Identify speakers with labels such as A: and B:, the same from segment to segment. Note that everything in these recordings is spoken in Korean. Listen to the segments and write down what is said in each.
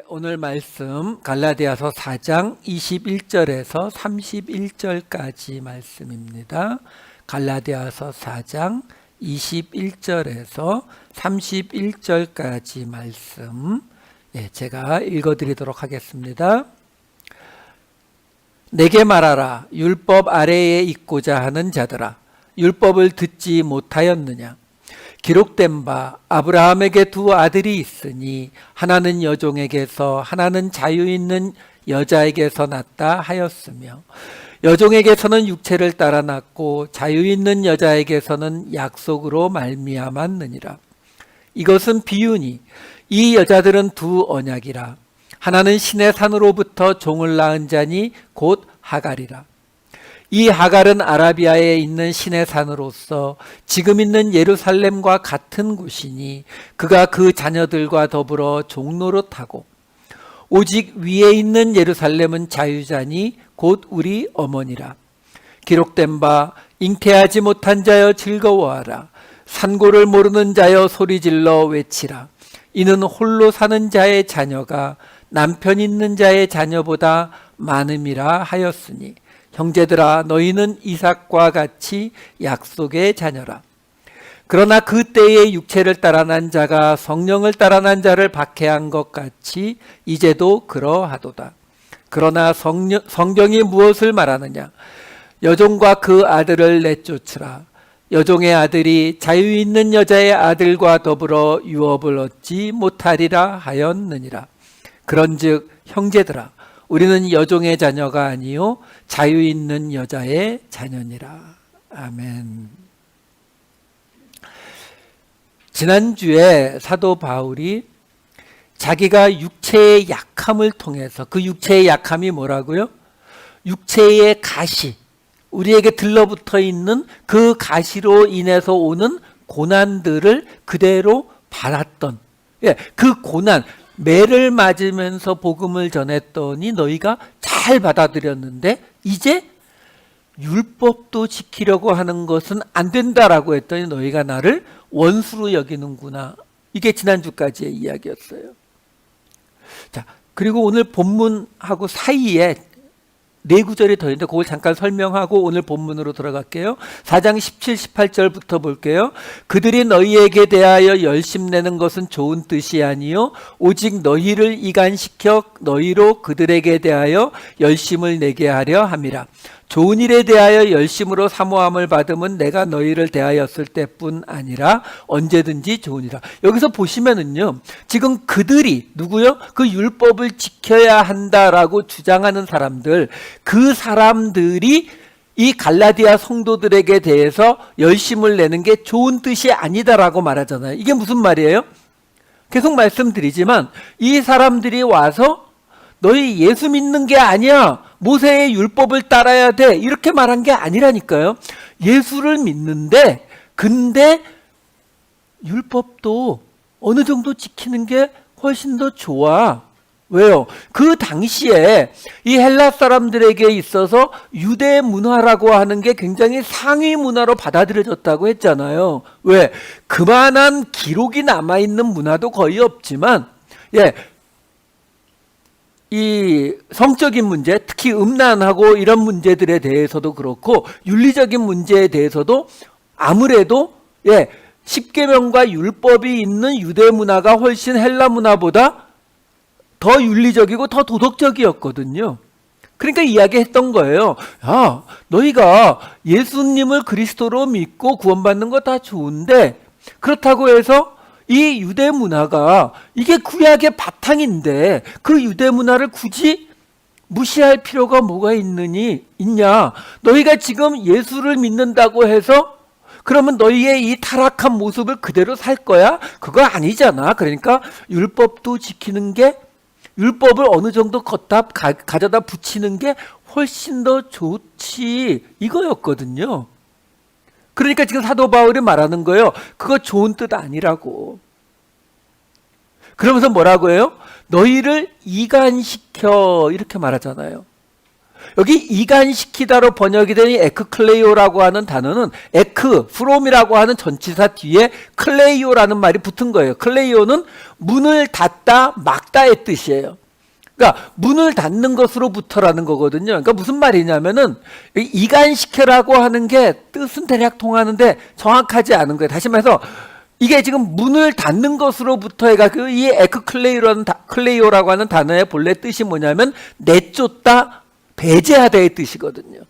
A: 오늘 말씀 갈라디아서 4장 21절에서 31절까지 말씀입니다. 갈라디아서 4장 21절에서 31절까지 말씀 제가 읽어드리도록 하겠습니다. 내게 말하라. 율법 아래에 있고자 하는 자들아, 율법을 듣지 못하였느냐? 기록된 바 아브라함에게 두 아들이 있으니 하나는 여종에게서 하나는 자유 있는 여자에게서 났다 하였으며, 여종에게서는 육체를 따라 났고 자유 있는 여자에게서는 약속으로 말미암았느니라. 이것은 비유니 이 여자들은 두 언약이라. 하나는 신의 산으로부터 종을 낳은 자니 곧 하갈이라. 이 하갈은 아라비아에 있는 신의 산으로서 지금 있는 예루살렘과 같은 곳이니 그가 그 자녀들과 더불어 종노릇하고, 오직 위에 있는 예루살렘은 자유자니 곧 우리 어머니라. 기록된 바 잉태하지 못한 자여 즐거워하라. 산고를 모르는 자여 소리질러 외치라. 이는 홀로 사는 자의 자녀가 남편 있는 자의 자녀보다 많음이라 하였으니, 형제들아 너희는 이삭과 같이 약속의 자녀라. 그러나 그 때에 육체를 따라 난 자가 성령을 따라 난 자를 박해한 것 같이 이제도 그러하도다. 그러나 성경이 무엇을 말하느냐? 여종과 그 아들을 내쫓으라. 여종의 아들이 자유 있는 여자의 아들과 더불어 유업을 얻지 못하리라 하였느니라. 그런즉 형제들아, 우리는 여종의 자녀가 아니요 자유 있는 여자의 자녀니라. 아멘. 지난주에 사도 바울이 자기가 육체의 약함을 통해서, 그 육체의 약함이 뭐라고요? 육체의 가시, 우리에게 들러붙어 있는 그 가시로 인해서 오는 고난들을 그대로 받았던, 그 고난, 매를 맞으면서 복음을 전했더니 너희가 잘 받아들였는데 이제 율법도 지키려고 하는 것은 안 된다라고 했더니 너희가 나를 원수로 여기는구나. 이게 지난주까지의 이야기였어요. 자, 그리고 오늘 본문하고 사이에 네 구절이 더 있는데 그걸 잠깐 설명하고 오늘 본문으로 들어갈게요. 4장 17, 18절부터 볼게요. 그들이 너희에게 대하여 열심내는 것은 좋은 뜻이 아니요 오직 너희를 이간시켜 너희로 그들에게 대하여 열심을 내게 하려 함이라. 좋은 일에 대하여 열심으로 사모함을 받으면 내가 너희를 대하였을 때뿐 아니라 언제든지 좋으니라. 여기서 보시면은요, 지금 그들이 누구요? 그 율법을 지켜야 한다라고 주장하는 사람들, 그 사람들이 이 갈라디아 성도들에게 대해서 열심을 내는 게 좋은 뜻이 아니다라고 말하잖아요. 이게 무슨 말이에요? 계속 말씀드리지만 이 사람들이 와서 너희 예수 믿는 게 아니야, 모세의 율법을 따라야 돼, 이렇게 말한 게 아니라니까요. 예수를 믿는데 근데 율법도 어느 정도 지키는 게 훨씬 더 좋아. 왜요? 그 당시에 이 헬라 사람들에게 있어서 유대 문화라고 하는 게 굉장히 상위 문화로 받아들여졌다고 했잖아요. 왜? 그만한 기록이 남아있는 문화도 거의 없지만, 이 성적인 문제, 특히 음란하고 이런 문제들에 대해서도 그렇고 윤리적인 문제에 대해서도 아무래도 십계명과 율법이 있는 유대 문화가 훨씬 헬라 문화보다 더 윤리적이고 더 도덕적이었거든요. 그러니까 이야기했던 거예요. 야, 너희가 예수님을 그리스도로 믿고 구원받는 거 다 좋은데 그렇다고 해서 이 유대 문화가 이게 구약의 바탕인데 그 유대 문화를 굳이 무시할 필요가 뭐가 있냐? 너희가 지금 예수를 믿는다고 해서 그러면 너희의 이 타락한 모습을 그대로 살 거야? 그거 아니잖아. 그러니까 율법도 지키는 게, 율법을 어느 정도 가져다 붙이는 게 훨씬 더 좋지, 이거였거든요. 그러니까 지금 사도 바울이 말하는 거예요. 그거 좋은 뜻 아니라고. 그러면서 뭐라고 해요? 너희를 이간시켜, 이렇게 말하잖아요. 여기 이간시키다로 번역이 된 이 에크클레이오라고 하는 단어는 에크, 프롬이라고 하는 전치사 뒤에 클레이오라는 말이 붙은 거예요. 클레이오는 문을 닫다, 막다의 뜻이에요. 그러니까 문을 닫는 것으로부터라는 거거든요. 그러니까 무슨 말이냐면은 이간시켜라고 하는 게 뜻은 대략 통하는데 정확하지 않은 거예요. 다시 말해서 이게 지금 문을 닫는 것으로부터 해가지고 이 클레이오라고 하는 단어의 본래 뜻이 뭐냐면 내쫓다, 배제하다의 뜻이거든요.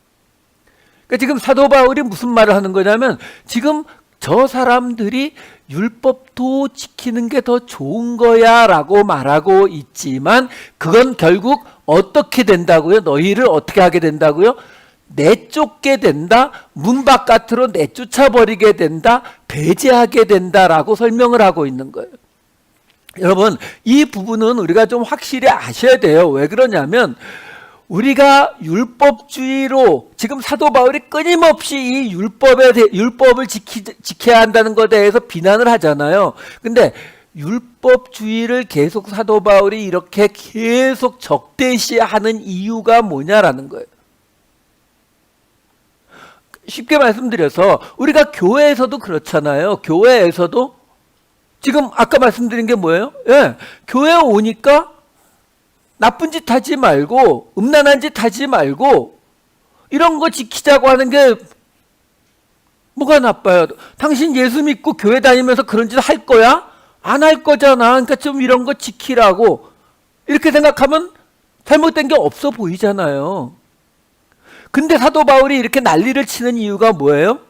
A: 그러니까 지금 사도 바울이 무슨 말을 하는 거냐면 지금 저 사람들이 율법도 지키는 게 더 좋은 거야 라고 말하고 있지만 그건 결국 어떻게 된다고요? 너희를 어떻게 하게 된다고요? 내쫓게 된다, 문 바깥으로 내쫓아버리게 된다, 배제하게 된다라고 설명을 하고 있는 거예요. 여러분, 이 부분은 우리가 좀 확실히 아셔야 돼요. 왜 그러냐면 우리가 율법주의로 지금 사도 바울이 끊임없이 이 율법을 지켜야 한다는 것에 대해서 비난을 하잖아요. 근데 율법주의를 계속 사도 바울이 이렇게 계속 적대시하는 이유가 뭐냐라는 거예요. 쉽게 말씀드려서 우리가 교회에서도 그렇잖아요. 교회에서도 지금 아까 말씀드린 게 뭐예요? 예, 교회에 오니까 나쁜 짓 하지 말고 음란한 짓 하지 말고 이런 거 지키자고 하는 게 뭐가 나빠요? 당신 예수 믿고 교회 다니면서 그런 짓 할 거야? 안 할 거잖아. 그러니까 좀 이런 거 지키라고 이렇게 생각하면 잘못된 게 없어 보이잖아요. 근데 사도 바울이 이렇게 난리를 치는 이유가 뭐예요?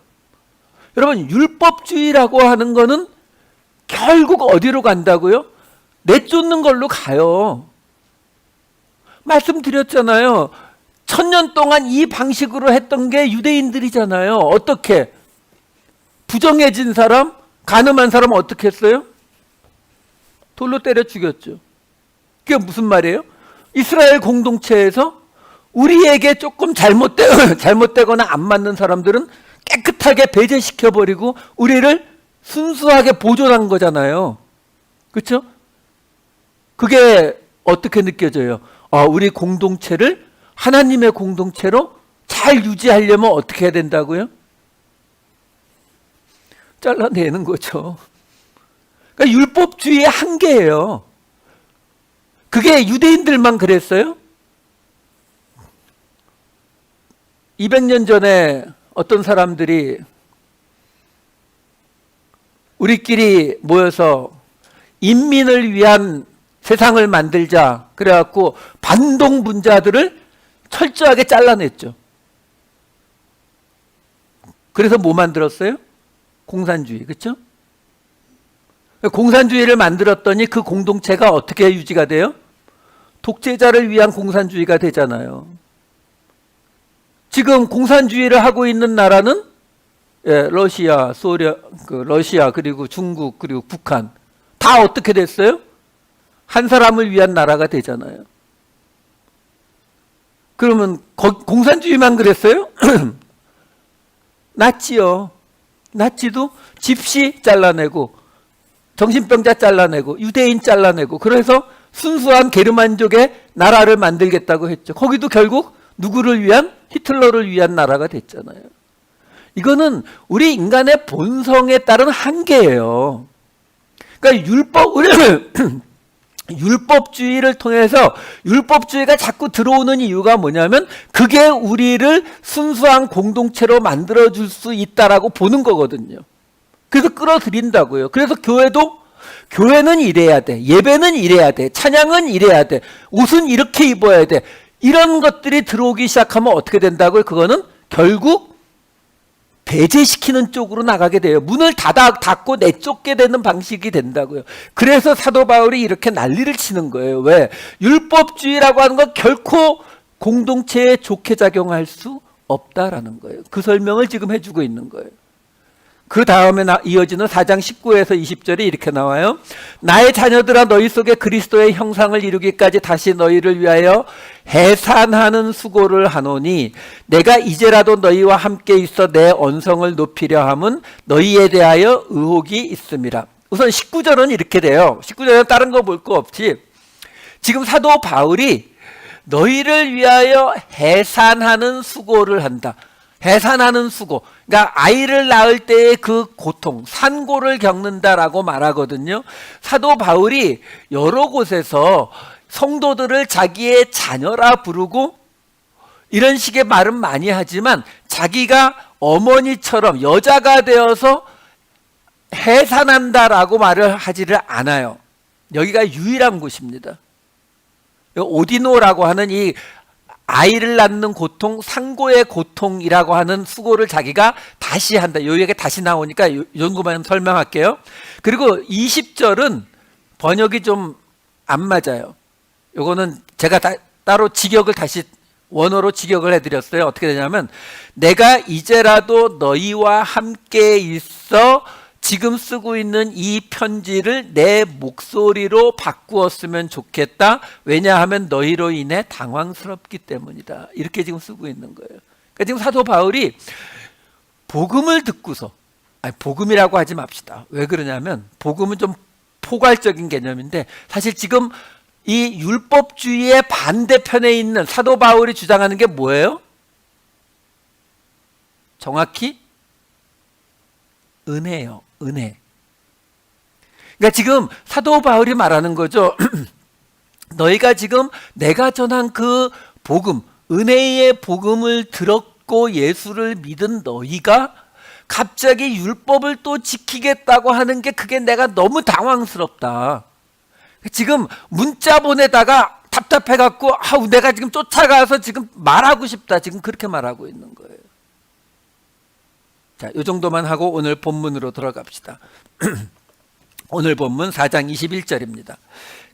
A: 여러분, 율법주의라고 하는 거는 결국 어디로 간다고요? 내쫓는 걸로 가요. 말씀드렸잖아요. 1000년 동안 이 방식으로 했던 게 유대인들이잖아요. 어떻게? 부정해진 사람, 간음한 사람 어떻게 했어요? 돌로 때려 죽였죠. 그게 무슨 말이에요? 이스라엘 공동체에서 우리에게 조금 잘못되거나 안 맞는 사람들은 깨끗하게 배제시켜버리고 우리를 순수하게 보존한 거잖아요. 그렇죠? 그게 어떻게 느껴져요? 우리 공동체를 하나님의 공동체로 잘 유지하려면 어떻게 해야 된다고요? 잘라내는 거죠. 그러니까 율법주의의 한계예요. 그게 유대인들만 그랬어요? 200년 전에 어떤 사람들이 우리끼리 모여서 인민을 위한 세상을 만들자 그래갖고 반동분자들을 철저하게 잘라냈죠. 그래서 뭐 만들었어요? 공산주의, 그렇죠? 공산주의를 만들었더니 그 공동체가 어떻게 유지가 돼요? 독재자를 위한 공산주의가 되잖아요. 지금 공산주의를 하고 있는 나라는 러시아, 러시아 그리고 중국 그리고 북한 다 어떻게 됐어요? 한 사람을 위한 나라가 되잖아요. 그러면 공산주의만 그랬어요? 나치요. 나치도 집시 잘라내고 정신병자 잘라내고 유대인 잘라내고 그래서 순수한 게르만족의 나라를 만들겠다고 했죠. 거기도 결국 누구를 위한? 히틀러를 위한 나라가 됐잖아요. 이거는 우리 인간의 본성에 따른 한계예요. 그러니까 율법주의를 통해서 율법주의가 자꾸 들어오는 이유가 뭐냐면 그게 우리를 순수한 공동체로 만들어줄 수 있다라고 보는 거거든요. 그래서 끌어들인다고요. 그래서 교회는 이래야 돼. 예배는 이래야 돼. 찬양은 이래야 돼. 옷은 이렇게 입어야 돼. 이런 것들이 들어오기 시작하면 어떻게 된다고요? 그거는 결국 배제시키는 쪽으로 나가게 돼요. 문을 닫고 내쫓게 되는 방식이 된다고요. 그래서 사도 바울이 이렇게 난리를 치는 거예요. 왜? 율법주의라고 하는 건 결코 공동체에 좋게 작용할 수 없다라는 거예요. 그 설명을 지금 해주고 있는 거예요. 그 다음에 이어지는 4장 19에서 20절이 이렇게 나와요. 나의 자녀들아 너희 속에 그리스도의 형상을 이루기까지 다시 너희를 위하여 해산하는 수고를 하노니 내가 이제라도 너희와 함께 있어 내 언성을 높이려 함은 너희에 대하여 의혹이 있음이라. 우선 19절은 이렇게 돼요. 19절은 다른 거 볼 거 없지. 지금 사도 바울이 너희를 위하여 해산하는 수고를 한다. 해산하는 수고, 그러니까 아이를 낳을 때의 그 고통, 산고를 겪는다라고 말하거든요. 사도 바울이 여러 곳에서 성도들을 자기의 자녀라 부르고 이런 식의 말은 많이 하지만 자기가 어머니처럼 여자가 되어서 해산한다라고 말을 하지를 않아요. 여기가 유일한 곳입니다. 오디노라고 하는 이 아이를 낳는 고통, 상고의 고통이라고 하는 수고를 자기가 다시 한다. 여기에 다시 나오니까 이런 것만 설명할게요. 그리고 20절은 번역이 좀 안 맞아요. 요거는 제가 따로 직역을 다시 원어로 직역을 해드렸어요. 어떻게 되냐면 내가 이제라도 너희와 함께 있어 지금 쓰고 있는 이 편지를 내 목소리로 바꾸었으면 좋겠다. 왜냐하면 너희로 인해 당황스럽기 때문이다. 이렇게 지금 쓰고 있는 거예요. 그러니까 지금 사도 바울이 복음을 듣고서, 아니 복음이라고 하지 맙시다. 왜 그러냐면 복음은 좀 포괄적인 개념인데 사실 지금 이 율법주의의 반대편에 있는 사도 바울이 주장하는 게 뭐예요? 정확히 은혜요. 은혜. 그러니까 지금 사도 바울이 말하는 거죠. 너희가 지금 내가 전한 그 복음, 은혜의 복음을 들었고 예수를 믿은 너희가 갑자기 율법을 또 지키겠다고 하는 게 그게 내가 너무 당황스럽다. 지금 문자 보내다가 답답해갖고 내가 지금 쫓아가서 지금 말하고 싶다. 지금 그렇게 말하고 있는 거예요. 자, 이 정도만 하고 오늘 본문으로 들어갑시다. 오늘 본문 4장 21절입니다.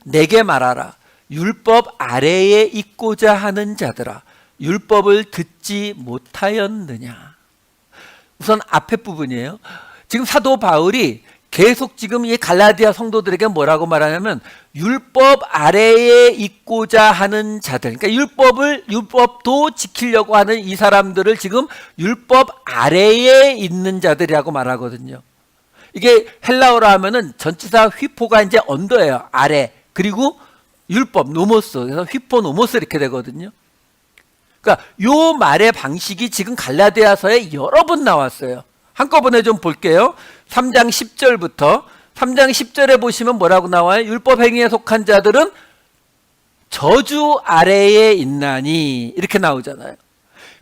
A: 내게 말하라. 율법 아래에 있고자 하는 자들아, 율법을 듣지 못하였느냐. 우선 앞에 부분이에요. 지금 사도 바울이 계속 지금 이 갈라디아 성도들에게 뭐라고 말하냐면 율법 아래에 있고자 하는 자들, 그러니까 율법도 지키려고 하는 이 사람들을 지금 율법 아래에 있는 자들이라고 말하거든요. 이게 헬라어로 하면은 전치사 휘포가 이제 언더예요. 아래. 그리고 율법 노모스. 그래서 휘포 노모스 이렇게 되거든요. 그러니까 요 말의 방식이 지금 갈라디아서에 여러 번 나왔어요. 한꺼번에 좀 볼게요. 3장 10절부터 3장 10절에 보시면 뭐라고 나와요? 율법 행위에 속한 자들은 저주 아래에 있나니 이렇게 나오잖아요.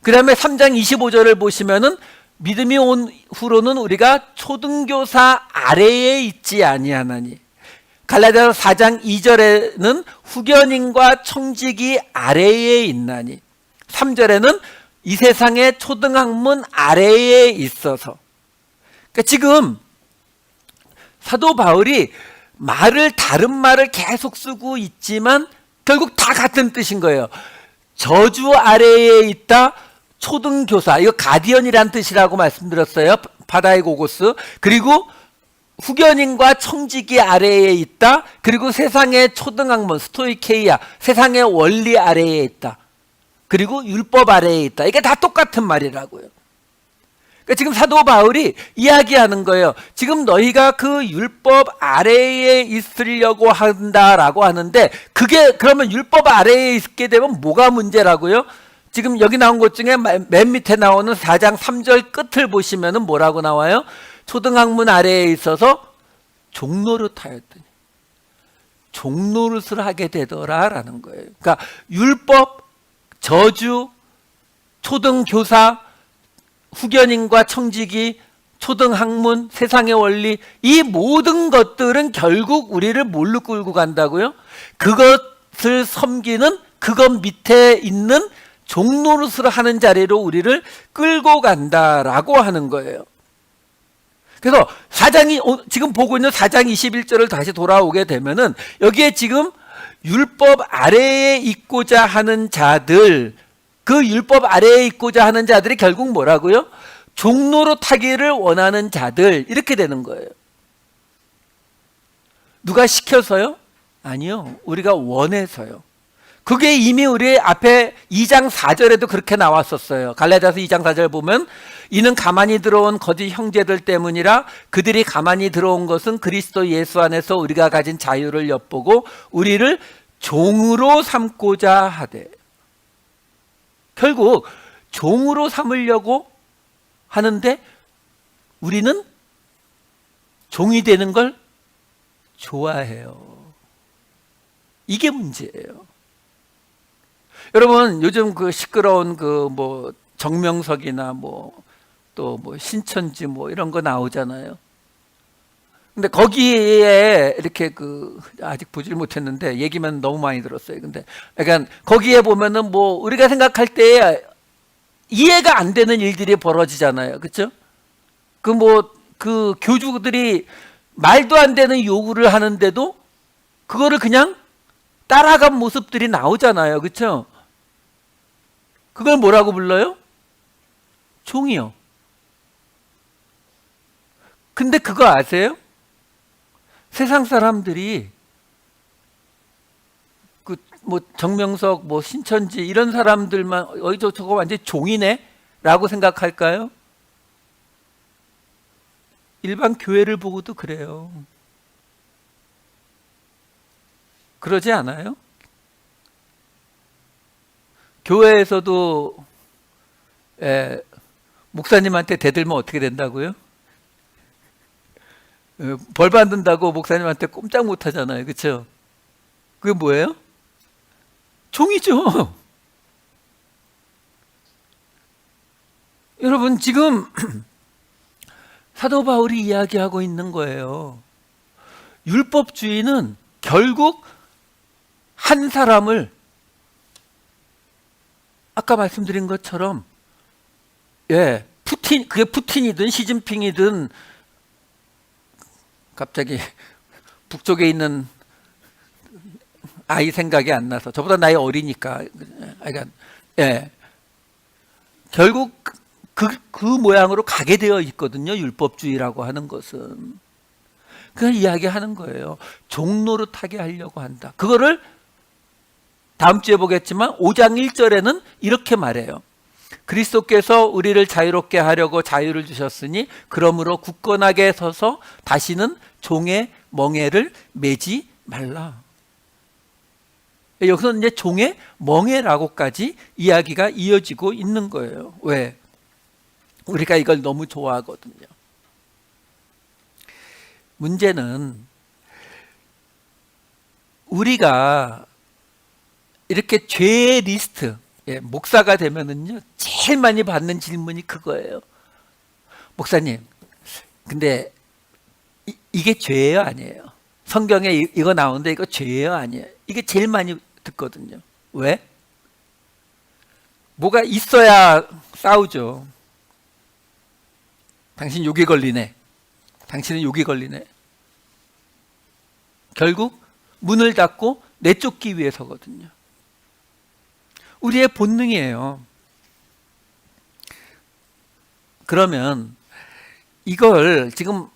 A: 그 다음에 3장 25절을 보시면은 믿음이 온 후로는 우리가 초등교사 아래에 있지 아니하나니. 갈라디아서 4장 2절에는 후견인과 청지기 아래에 있나니. 3절에는 이 세상의 초등학문 아래에 있어서. 그러니까 지금 사도 바울이 다른 말을 계속 쓰고 있지만 결국 다 같은 뜻인 거예요. 저주 아래에 있다. 초등교사, 이거 가디언이란 뜻이라고 말씀드렸어요. 파다이고고스. 그리고 후견인과 청지기 아래에 있다. 그리고 세상의 초등학문 스토이케이아, 세상의 원리 아래에 있다. 그리고 율법 아래에 있다. 이게 다 똑같은 말이라고요. 그러니까 지금 사도 바울이 이야기하는 거예요. 지금 너희가 그 율법 아래에 있으려고 한다라고 하는데 그게 그러면 율법 아래에 있게 되면 뭐가 문제라고요? 지금 여기 나온 것 중에 맨 밑에 나오는 4장 3절 끝을 보시면은 뭐라고 나와요? 초등학문 아래에 있어서 종노릇하였더니 종노릇을 하게 되더라라는 거예요. 그러니까 율법, 저주, 초등교사, 후견인과 청지기, 초등학문, 세상의 원리, 이 모든 것들은 결국 우리를 뭘로 끌고 간다고요? 그것을 섬기는 그것 밑에 있는 종노릇을 하는 자리로 우리를 끌고 간다라고 하는 거예요. 그래서 지금 보고 있는 4장 21절을 다시 돌아오게 되면은 여기에 지금 율법 아래에 있고자 하는 자들, 그 율법 아래에 있고자 하는 자들이 결국 뭐라고요? 종노릇하기를 원하는 자들, 이렇게 되는 거예요. 누가 시켜서요? 아니요. 우리가 원해서요. 그게 이미 우리 앞에 2장 4절에도 그렇게 나왔었어요. 갈라디아서 2장 4절 보면 이는 가만히 들어온 거짓 형제들 때문이라 그들이 가만히 들어온 것은 그리스도 예수 안에서 우리가 가진 자유를 엿보고 우리를 종으로 삼고자 하되. 결국 종으로 삼으려고 하는데 우리는 종이 되는 걸 좋아해요. 이게 문제예요. 여러분, 요즘 그 시끄러운 그 뭐 정명석이나 뭐 또 뭐 신천지 뭐 이런 거 나오잖아요. 근데 거기에 이렇게 그 아직 보질 못했는데 얘기만 너무 많이 들었어요. 근데 약간 거기에 보면은 뭐 우리가 생각할 때 이해가 안 되는 일들이 벌어지잖아요. 그렇죠? 그 뭐 그 교주들이 말도 안 되는 요구를 하는데도 그거를 그냥 따라간 모습들이 나오잖아요. 그렇죠? 그걸 뭐라고 불러요? 종이요. 근데 그거 아세요? 세상 사람들이 그 뭐 정명석, 뭐 신천지 이런 사람들만 저거 완전 종이네라고 생각할까요? 일반 교회를 보고도 그래요. 그러지 않아요? 교회에서도 목사님한테 대들면 어떻게 된다고요? 벌 받는다고 목사님한테 꼼짝 못 하잖아요. 그렇죠? 그게 뭐예요? 종이죠. 여러분, 지금 사도 바울이 이야기하고 있는 거예요. 율법주의는 결국 한 사람을 아까 말씀드린 것처럼 그게 푸틴이든 시진핑이든 갑자기 북쪽에 있는 아이 생각이 안 나서 저보다 나이 어리니까 결국 그 모양으로 가게 되어 있거든요. 율법주의라고 하는 것은 그걸 이야기하는 거예요. 종노릇하게 하려고 한다. 그거를 다음 주에 보겠지만 5장 1절에는 이렇게 말해요. 그리스도께서 우리를 자유롭게 하려고 자유를 주셨으니 그러므로 굳건하게 서서 다시는 종의 멍에를 매지 말라. 여기서 이제 종의 멍에라고까지 이야기가 이어지고 있는 거예요. 왜? 우리가 이걸 너무 좋아하거든요. 문제는 우리가 이렇게 죄의 리스트, 목사가 되면은요, 제일 많이 받는 질문이 그거예요. 목사님, 근데 이게 죄예요, 아니에요? 성경에 이거 나오는데 이거 죄예요, 아니에요? 이게 제일 많이 듣거든요. 왜? 뭐가 있어야 싸우죠. 당신 욕이 걸리네. 당신은 욕이 걸리네. 결국 문을 닫고 내쫓기 위해서거든요. 우리의 본능이에요. 그러면 이걸 지금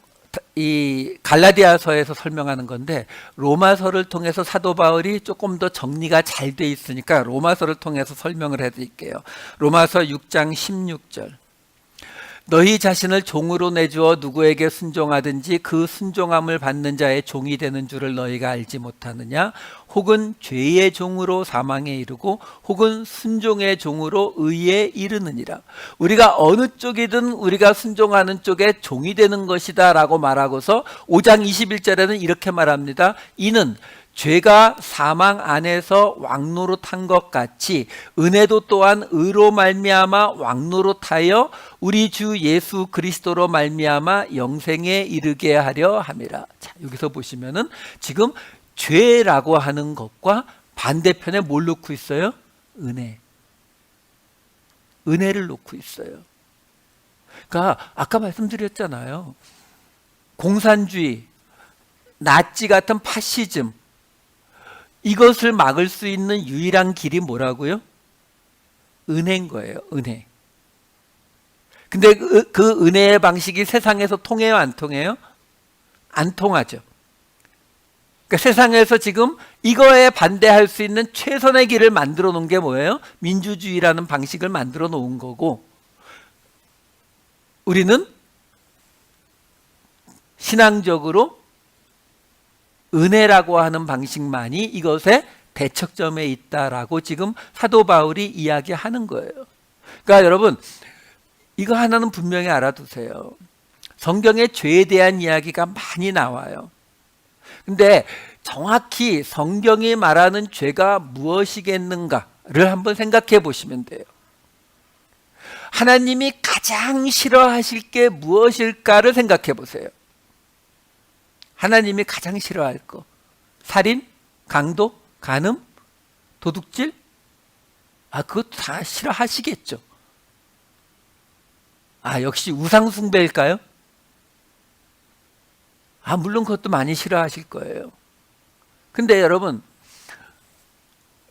A: 이 갈라디아서에서 설명하는 건데 로마서를 통해서 사도 바울이 조금 더 정리가 잘 돼 있으니까 로마서를 통해서 설명을 해드릴게요. 로마서 6장 16절. 너희 자신을 종으로 내주어 누구에게 순종하든지 그 순종함을 받는 자의 종이 되는 줄을 너희가 알지 못하느냐? 혹은 죄의 종으로 사망에 이르고 혹은 순종의 종으로 의에 이르느니라. 우리가 어느 쪽이든 우리가 순종하는 쪽에 종이 되는 것이다 라고 말하고서 5장 21절에는 이렇게 말합니다. 이는 죄가 사망 안에서 왕노릇한 것 같이 은혜도 또한 의로 말미암아 왕노릇하여 우리 주 예수 그리스도로 말미암아 영생에 이르게 하려 함이라. 자, 여기서 보시면은 지금 죄라고 하는 것과 반대편에 뭘 놓고 있어요? 은혜를 놓고 있어요. 그러니까 아까 말씀드렸잖아요. 공산주의, 나치 같은 파시즘, 이것을 막을 수 있는 유일한 길이 뭐라고요? 은혜인 거예요. 은혜. 근데 그 은혜의 방식이 세상에서 통해요? 안 통해요? 안 통하죠. 그러니까 세상에서 지금 이거에 반대할 수 있는 최선의 길을 만들어 놓은 게 뭐예요? 민주주의라는 방식을 만들어 놓은 거고, 우리는 신앙적으로 은혜라고 하는 방식만이 이것의 대척점에 있다라고 지금 사도 바울이 이야기하는 거예요. 그러니까 여러분, 이거 하나는 분명히 알아두세요. 성경에 죄에 대한 이야기가 많이 나와요. 근데 정확히 성경이 말하는 죄가 무엇이겠는가를 한번 생각해 보시면 돼요. 하나님이 가장 싫어하실 게 무엇일까를 생각해 보세요. 하나님이 가장 싫어할 거. 살인, 강도, 간음, 도둑질? 그것도 다 싫어하시겠죠. 역시 우상숭배일까요? 물론 그것도 많이 싫어하실 거예요. 근데 여러분,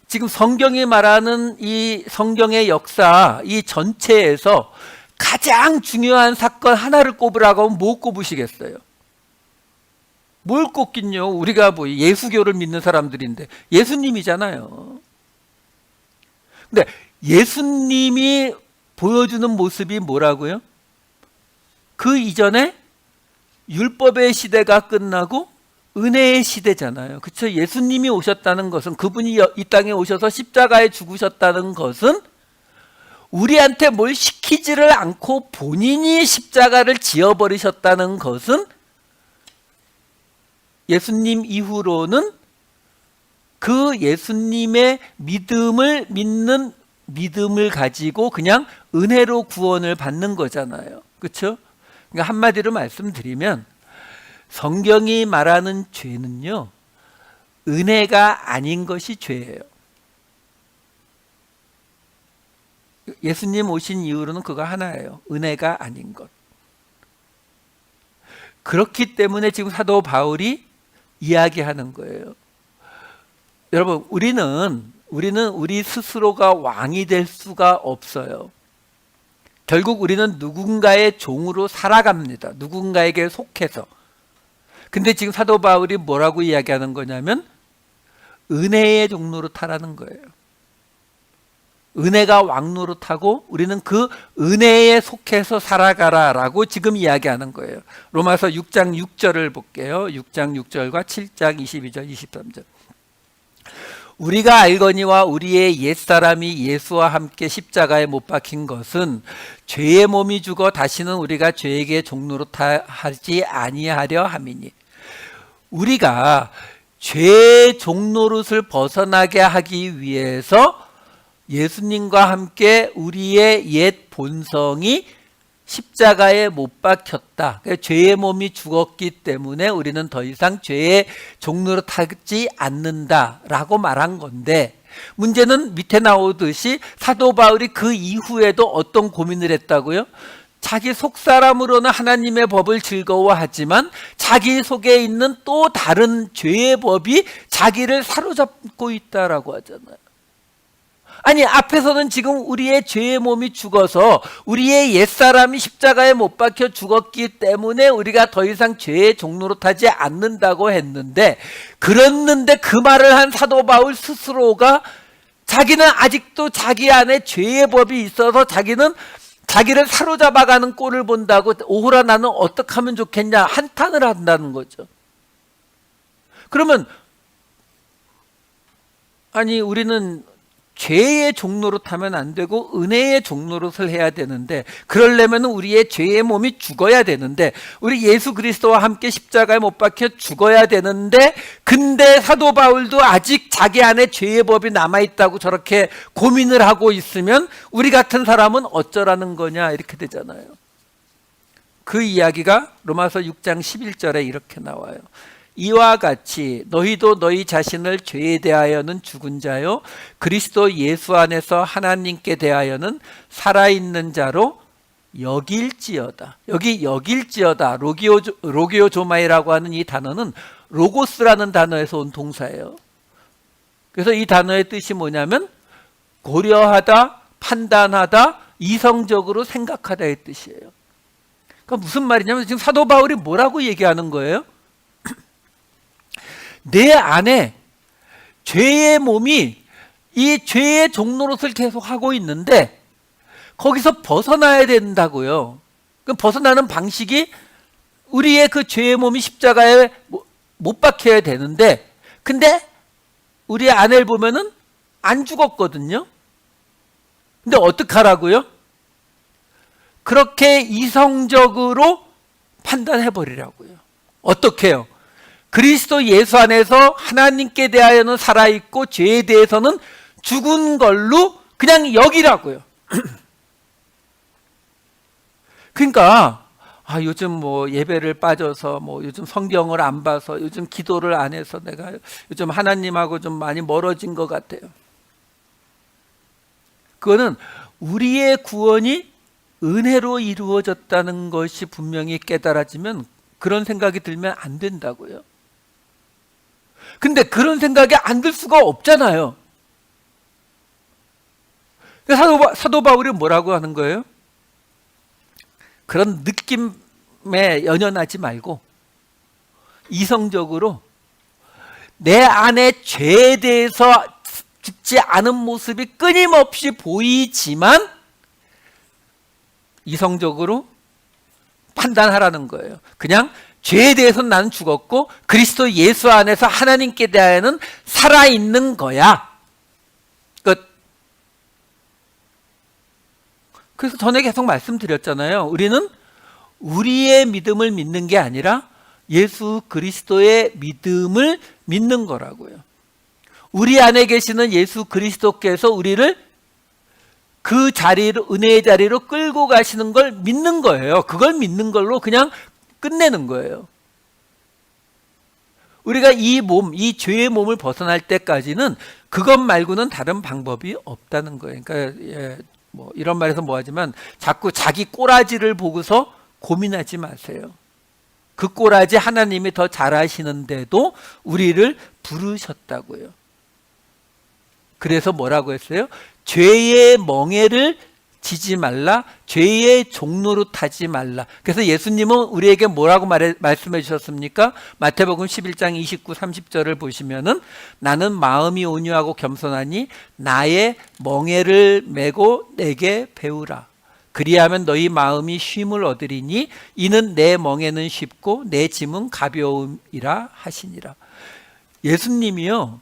A: 지금 성경이 말하는 이 성경의 역사, 이 전체에서 가장 중요한 사건 하나를 꼽으라고 하면 뭐 꼽으시겠어요? 뭘 꼽긴요? 우리가 뭐 예수교를 믿는 사람들인데 예수님이잖아요. 근데 예수님이 보여주는 모습이 뭐라고요? 그 이전에 율법의 시대가 끝나고 은혜의 시대잖아요. 그렇죠? 예수님이 오셨다는 것은, 그분이 이 땅에 오셔서 십자가에 죽으셨다는 것은 우리한테 뭘 시키지를 않고 본인이 십자가를 지어버리셨다는 것은, 예수님 이후로는 그 예수님의 믿음을 믿는 믿음을 가지고 그냥 은혜로 구원을 받는 거잖아요. 그렇죠? 그러니까 한마디로 말씀드리면 성경이 말하는 죄는요, 은혜가 아닌 것이 죄예요. 예수님 오신 이후로는 그거 하나예요. 은혜가 아닌 것. 그렇기 때문에 지금 사도 바울이 이야기하는 거예요. 여러분, 우리는 우리 스스로가 왕이 될 수가 없어요. 결국 우리는 누군가의 종으로 살아갑니다. 누군가에게 속해서. 근데 지금 사도 바울이 뭐라고 이야기하는 거냐면 은혜의 종로로 타라는 거예요. 은혜가 왕노릇하고 우리는 그 은혜에 속해서 살아가라라고 지금 이야기하는 거예요. 로마서 6장 6절을 볼게요. 6장 6절과 7장 22절 23절. 우리가 알거니와 우리의 옛사람이 예수와 함께 십자가에 못 박힌 것은 죄의 몸이 죽어 다시는 우리가 죄에게 종노릇하지 아니하려 함이니, 우리가 죄의 종노릇을 벗어나게 하기 위해서 예수님과 함께 우리의 옛 본성이 십자가에 못 박혔다. 죄의 몸이 죽었기 때문에 우리는 더 이상 죄의 종노릇하지 않는다라고 말한 건데, 문제는 밑에 나오듯이 사도 바울이 그 이후에도 어떤 고민을 했다고요? 자기 속사람으로는 하나님의 법을 즐거워하지만 자기 속에 있는 또 다른 죄의 법이 자기를 사로잡고 있다라고 하잖아요. 아니, 앞에서는 지금 우리의 죄의 몸이 죽어서 우리의 옛사람이 십자가에 못 박혀 죽었기 때문에 우리가 더 이상 죄의 종노릇하지 않는다고 했는데, 그랬는데 그 말을 한 사도 바울 스스로가 자기는 아직도 자기 안에 죄의 법이 있어서 자기는 자기를 사로잡아가는 꼴을 본다고, 오호라 나는 어떻게 하면 좋겠냐 한탄을 한다는 거죠. 그러면 아니, 우리는 죄의 종노릇하면 안 되고 은혜의 종노릇을 해야 되는데, 그러려면 우리의 죄의 몸이 죽어야 되는데, 우리 예수 그리스도와 함께 십자가에 못 박혀 죽어야 되는데, 근데 사도 바울도 아직 자기 안에 죄의 법이 남아있다고 저렇게 고민을 하고 있으면 우리 같은 사람은 어쩌라는 거냐, 이렇게 되잖아요. 그 이야기가 로마서 6장 11절에 이렇게 나와요. 이와 같이 너희도 너희 자신을 죄에 대하여는 죽은 자요 그리스도 예수 안에서 하나님께 대하여는 살아있는 자로 여길지어다. 여기 여길지어다, 로기오조마이라고 하는 이 단어는 로고스라는 단어에서 온 동사예요. 그래서 이 단어의 뜻이 뭐냐면 고려하다, 판단하다, 이성적으로 생각하다의 뜻이에요. 그러니까 무슨 말이냐면 지금 사도 바울이 뭐라고 얘기하는 거예요? 내 안에 죄의 몸이 이 죄의 종노릇을 계속 하고 있는데 거기서 벗어나야 된다고요. 그럼 벗어나는 방식이 우리의 그 죄의 몸이 십자가에 못 박혀야 되는데, 근데 우리 아내를 보면은 안 죽었거든요. 근데 어떡하라고요? 그렇게 이성적으로 판단해 버리라고요. 어떻게 해요? 그리스도 예수 안에서 하나님께 대하여는 살아있고 죄에 대해서는 죽은 걸로 그냥 여기라고요. 그러니까 요즘 뭐 예배를 빠져서 뭐 요즘 성경을 안 봐서 요즘 기도를 안 해서 내가 요즘 하나님하고 좀 많이 멀어진 것 같아요. 그거는 우리의 구원이 은혜로 이루어졌다는 것이 분명히 깨달아지면 그런 생각이 들면 안 된다고요. 근데 그런 생각이 안 들 수가 없잖아요. 사도 바울이 뭐라고 하는 거예요? 그런 느낌에 연연하지 말고 이성적으로 내 안에 죄에 대해서 죽지 않은 모습이 끊임없이 보이지만 이성적으로 판단하라는 거예요. 그냥 죄에 대해서는 나는 죽었고 그리스도 예수 안에서 하나님께 대하여는 살아있는 거야. 끝. 그래서 전에 계속 말씀드렸잖아요. 우리는 우리의 믿음을 믿는 게 아니라 예수 그리스도의 믿음을 믿는 거라고요. 우리 안에 계시는 예수 그리스도께서 우리를 그 자리로, 은혜의 자리로 끌고 가시는 걸 믿는 거예요. 그걸 믿는 걸로 그냥 끝내는 거예요. 우리가 이 몸, 이 죄의 몸을 벗어날 때까지는 그것 말고는 다른 방법이 없다는 거예요. 그러니까 뭐 이런 말해서 뭐하지만 자꾸 자기 꼬라지를 보고서 고민하지 마세요. 그 꼬라지 하나님이 더 잘 아시는데도 우리를 부르셨다고요. 그래서 뭐라고 했어요? 죄의 멍에를 지지 말라, 죄의 종로로 타지 말라. 그래서 예수님은 우리에게 뭐라고 말씀해 주셨습니까? 마태복음 11장 29, 30절을 보시면은 나는 마음이 온유하고 겸손하니 나의 멍에를 메고 내게 배우라. 그리하면 너희 마음이 쉼을 얻으리니 이는 내 멍에는 쉽고 내 짐은 가벼움이라 하시니라. 예수님이요,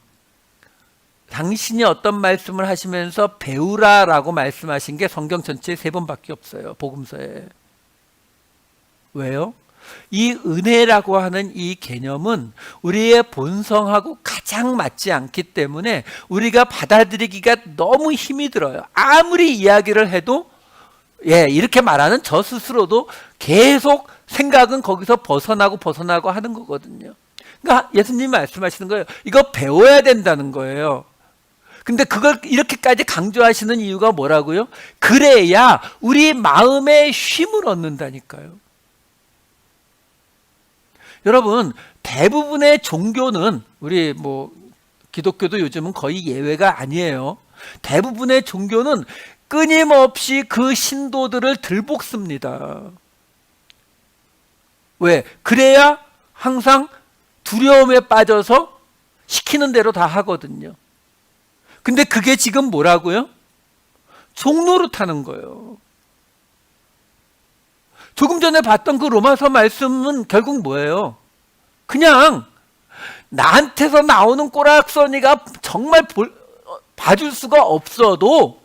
A: 당신이 어떤 말씀을 하시면서 배우라라고 말씀하신 게 성경 전체에 3번밖에 없어요. 복음서에. 왜요? 이 은혜라고 하는 이 개념은 우리의 본성하고 가장 맞지 않기 때문에 우리가 받아들이기가 너무 힘이 들어요. 아무리 이야기를 해도 이렇게 말하는 저 스스로도 계속 생각은 거기서 벗어나고 하는 거거든요. 그러니까 예수님이 말씀하시는 거예요. 이거 배워야 된다는 거예요. 근데 그걸 이렇게까지 강조하시는 이유가 뭐라고요? 그래야 우리 마음에 쉼을 얻는다니까요. 여러분, 대부분의 종교는 우리 뭐 기독교도 요즘은 거의 예외가 아니에요. 대부분의 종교는 끊임없이 그 신도들을 들볶습니다. 왜? 그래야 항상 두려움에 빠져서 시키는 대로 다 하거든요. 근데 그게 지금 뭐라고요? 종노릇하는 거예요. 조금 전에 봤던 그 로마서 말씀은 결국 뭐예요? 그냥 나한테서 나오는 꼬락서니가 정말 봐줄 수가 없어도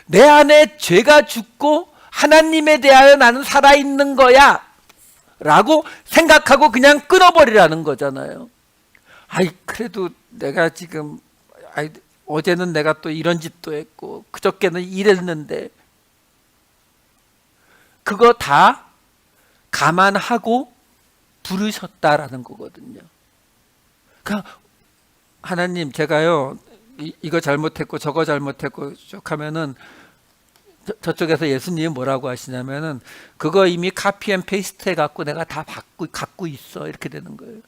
A: 내 안에 죄가 죽고 하나님에 대하여 나는 살아있는 거야 라고 생각하고 그냥 끊어버리라는 거잖아요. 그래도 내가 지금 어제는 내가 또 이런 짓도 했고 그저께는 이랬는데 그거 다 감안하고 부르셨다라는 거거든요. 그러니까 하나님, 제가요 이거 잘못했고 저거 잘못했고 쭉 하면은 저쪽에서 예수님이 뭐라고 하시냐면은 그거 이미 카피 앤 페이스트 해갖고 내가 다 갖고 있어, 이렇게 되는 거예요.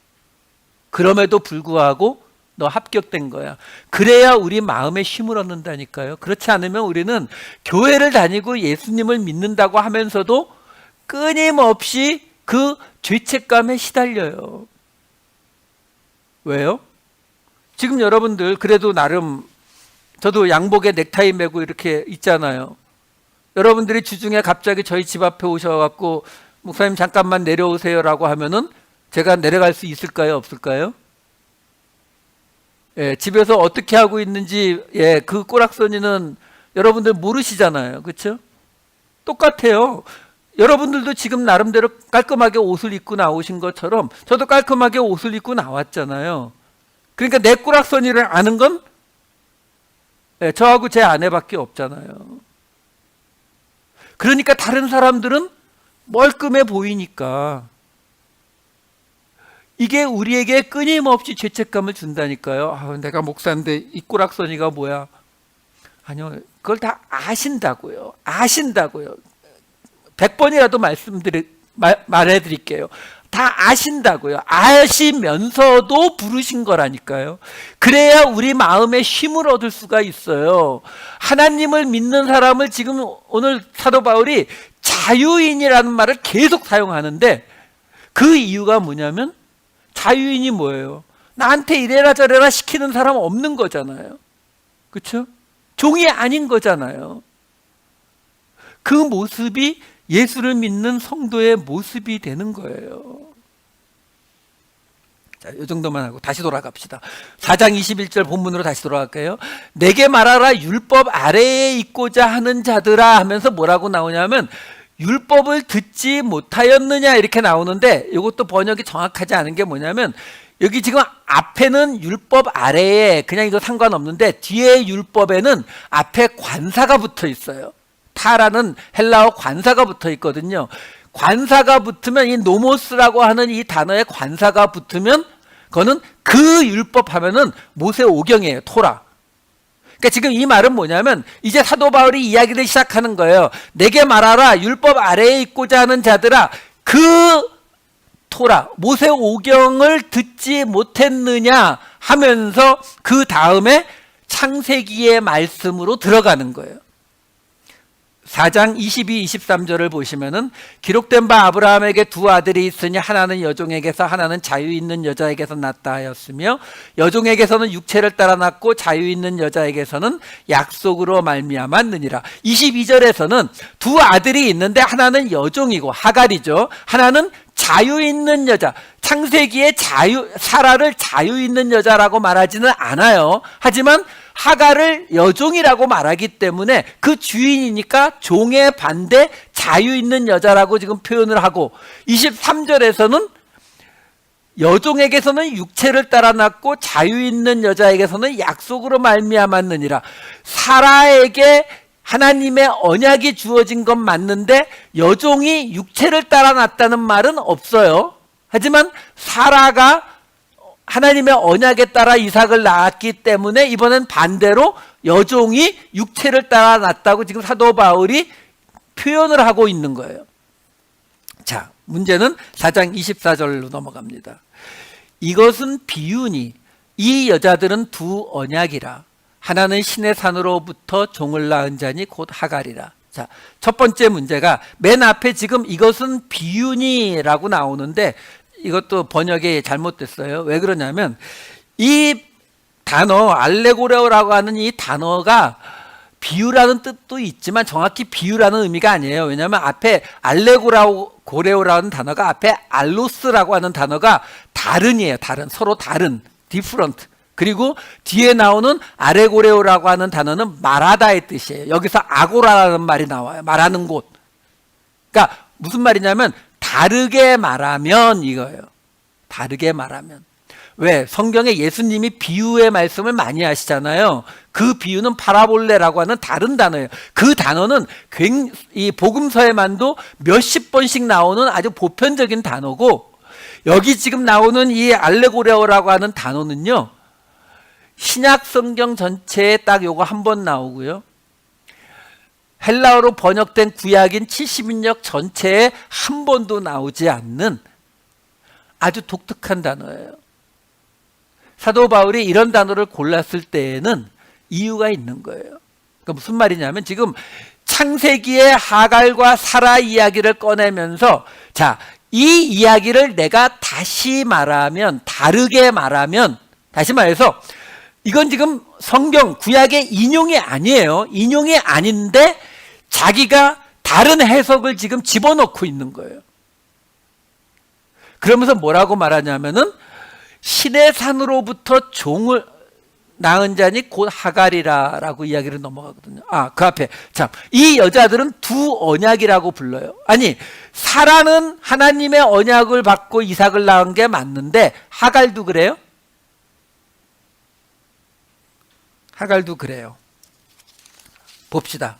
A: 그럼에도 불구하고 너 합격된 거야. 그래야 우리 마음에 쉼을 얻는다니까요. 그렇지 않으면 우리는 교회를 다니고 예수님을 믿는다고 하면서도 끊임없이 그 죄책감에 시달려요. 왜요? 지금 여러분들 그래도 나름 저도 양복에 넥타이 메고 이렇게 있잖아요. 여러분들이 주중에 갑자기 저희 집 앞에 오셔갖고 목사님 잠깐만 내려오세요라고 하면은 제가 내려갈 수 있을까요? 없을까요? 예, 집에서 어떻게 하고 있는지 예, 그 꼬락서니는 여러분들 모르시잖아요. 그렇죠? 똑같아요. 여러분들도 지금 나름대로 깔끔하게 옷을 입고 나오신 것처럼 저도 깔끔하게 옷을 입고 나왔잖아요. 그러니까 내 꼬락서니를 아는 건 예, 저하고 제 아내밖에 없잖아요. 그러니까 다른 사람들은 멀끔해 보이니까 이게 우리에게 끊임없이 죄책감을 준다니까요. 아, 내가 목사인데 이 꼬락서니가 뭐야? 아니요, 그걸 다 아신다고요. 아신다고요. 100번이라도 말해드릴게요. 다 아신다고요. 아시면서도 부르신 거라니까요. 그래야 우리 마음에 힘을 얻을 수가 있어요. 하나님을 믿는 사람을 지금 오늘 사도 바울이 자유인이라는 말을 계속 사용하는데 그 이유가 뭐냐면 자유인이 뭐예요? 나한테 이래라 저래라 시키는 사람 없는 거잖아요. 그렇죠? 종이 아닌 거잖아요. 그 모습이 예수를 믿는 성도의 모습이 되는 거예요. 자, 이 정도만 하고 다시 돌아갑시다. 4장 21절 본문으로 다시 돌아갈게요. 내게 말하라 율법 아래에 있고자 하는 자들아 하면서 뭐라고 나오냐면 율법을 듣지 못하였느냐 이렇게 나오는데 이것도 번역이 정확하지 않은 게 뭐냐면 여기 지금 앞에는 율법 아래에 그냥 이거 상관없는데 뒤에 율법에는 앞에 관사가 붙어 있어요. 타라는 헬라어 관사가 붙어 있거든요. 관사가 붙으면 이 노모스라고 하는 이 단어에 관사가 붙으면 그거는 그 율법 하면은 모세 오경이에요. 토라. 그러니까 지금 이 말은 뭐냐면 이제 사도 바울이 이야기를 시작하는 거예요. 내게 말하라 율법 아래에 있고자 하는 자들아 그 토라 모세 오경을 듣지 못했느냐 하면서 그 다음에 창세기의 말씀으로 들어가는 거예요. 4장 22, 23절을 보시면은 기록된 바 아브라함에게 두 아들이 있으니 하나는 여종에게서 하나는 자유 있는 여자에게서 낳다 하였으며 여종에게서는 육체를 따라 낳고 자유 있는 여자에게서는 약속으로 말미암았느니라. 22절에서는 두 아들이 있는데 하나는 여종이고 하갈이죠. 하나는 자유 있는 여자. 창세기에 사라를 자유 있는 여자라고 말하지는 않아요. 하지만 하갈을 여종이라고 말하기 때문에 그 주인이니까 종의 반대 자유 있는 여자라고 지금 표현을 하고 23절에서는 여종에게서는 육체를 따라 낳고 자유 있는 여자에게서는 약속으로 말미암았느니라. 사라에게 하나님의 언약이 주어진 건 맞는데 여종이 육체를 따라 낳았다는 말은 없어요. 하지만 사라가 하나님의 언약에 따라 이삭을 낳았기 때문에 이번엔 반대로 여종이 육체를 따라 낳았다고 지금 사도 바울이 표현을 하고 있는 거예요. 자, 문제는 4장 24절로 넘어갑니다. 이것은 비유니 이 여자들은 두 언약이라. 하나는 신의 산으로부터 종을 낳은 자니 곧 하갈이라. 자, 첫 번째 문제가 맨 앞에 지금 이것은 비유니라고 나오는데 이것도 번역이 잘못됐어요. 왜 그러냐면 이 단어 알레고레오라고 하는 이 단어가 비유라는 뜻도 있지만 정확히 비유라는 의미가 아니에요. 왜냐하면 앞에 알레고레오라는 단어가 앞에 알로스라고 하는 단어가 다른이에요. 다른, 서로 다른, different. 그리고 뒤에 나오는 아레고레오라고 하는 단어는 말하다의 뜻이에요. 여기서 아고라라는 말이 나와요. 말하는 곳. 그러니까 무슨 말이냐면 다르게 말하면 이거예요. 다르게 말하면. 왜? 성경에 예수님이 비유의 말씀을 많이 하시잖아요. 그 비유는 파라볼레라고 하는 다른 단어예요. 그 단어는 이 복음서에만도 몇십 번씩 나오는 아주 보편적인 단어고 여기 지금 나오는 이 알레고레오라고 하는 단어는요. 신약 성경 전체에 딱 요거 한 번 나오고요. 헬라어로 번역된 구약인 70인역 전체에 한 번도 나오지 않는 아주 독특한 단어예요. 사도 바울이 이런 단어를 골랐을 때에는 이유가 있는 거예요. 그러니까 무슨 말이냐면 지금 창세기의 하갈과 사라 이야기를 꺼내면서 자, 이 이야기를 내가 다시 말하면 다르게 말하면 다시 말해서 이건 지금 성경 구약의 인용이 아니에요. 인용이 아닌데 자기가 다른 해석을 지금 집어넣고 있는 거예요. 그러면서 뭐라고 말하냐면은 신의 산으로부터 낳은 자니 곧 하갈이라라고 이야기를 넘어가거든요. 그 앞에 참, 이 여자들은 두 언약이라고 불러요. 아니, 사라는 하나님의 언약을 받고 이삭을 낳은 게 맞는데 하갈도 그래요? 하갈도 그래요. 봅시다.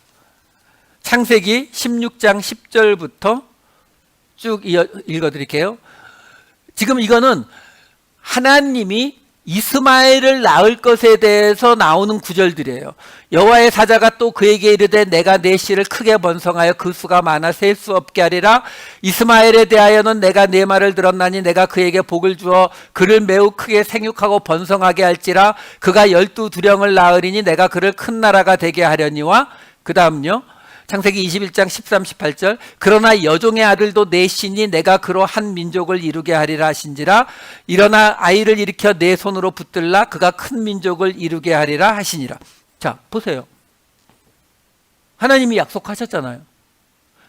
A: 창세기 16장 10절부터 쭉 읽어드릴게요. 지금 이거는 하나님이 이스마엘을 낳을 것에 대해서 나오는 구절들이에요. 여호와의 사자가 또 그에게 이르되 내가 내 씨를 크게 번성하여 그 수가 많아 셀 수 없게 하리라. 이스마엘에 대하여는 내가 네 말을 들었나니 내가 그에게 복을 주어 그를 매우 크게 생육하고 번성하게 할지라. 그가 12두령을 낳으리니 내가 그를 큰 나라가 되게 하려니와. 그 다음요, 창세기 21장 13, 18절. 그러나 여종의 아들도 내 씨니 내가 그로 한 민족을 이루게 하리라 하신지라. 일어나 아이를 일으켜 내 손으로 붙들라. 그가 큰 민족을 이루게 하리라 하시니라. 자, 보세요. 하나님이 약속하셨잖아요.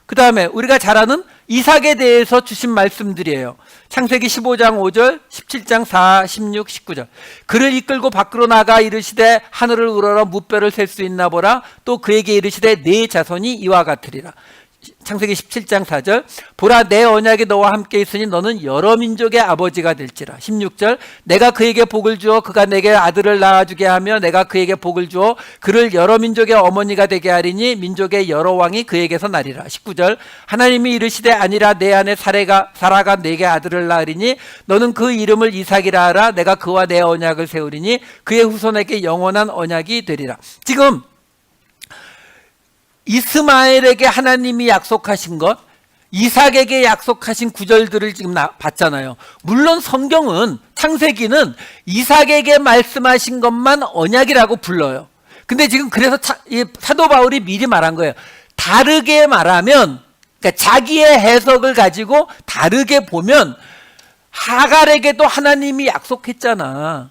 A: 그 다음에 우리가 잘 아는 이삭에 대해서 주신 말씀들이에요. 창세기 15장 5절, 17장 4, 16, 19절. 그를 이끌고 밖으로 나가 이르시되 하늘을 우러러 무뼈를 셀 수 있나 보라. 또 그에게 이르시되 네 자손이 이와 같으리라. 창세기 17장 4절. 보라, 내 언약이 너와 함께 있으니 너는 여러 민족의 아버지가 될지라. 16절. 내가 그에게 복을 주어 그가 내게 아들을 낳아주게 하며 내가 그에게 복을 주어 그를 여러 민족의 어머니가 되게 하리니 민족의 여러 왕이 그에게서 나리라. 19절. 하나님이 이르시되 아니라 내 아내 사라가 내게 아들을 낳으리니 너는 그 이름을 이삭이라 하라. 내가 그와 내 언약을 세우리니 그의 후손에게 영원한 언약이 되리라. 지금 이스마엘에게 하나님이 약속하신 것, 이삭에게 약속하신 구절들을 지금 봤잖아요. 물론 성경은, 창세기는 이삭에게 말씀하신 것만 언약이라고 불러요. 근데 지금 그래서 사도 바울이 미리 말한 거예요. 다르게 말하면, 그러니까 자기의 해석을 가지고 다르게 보면 하갈에게도 하나님이 약속했잖아.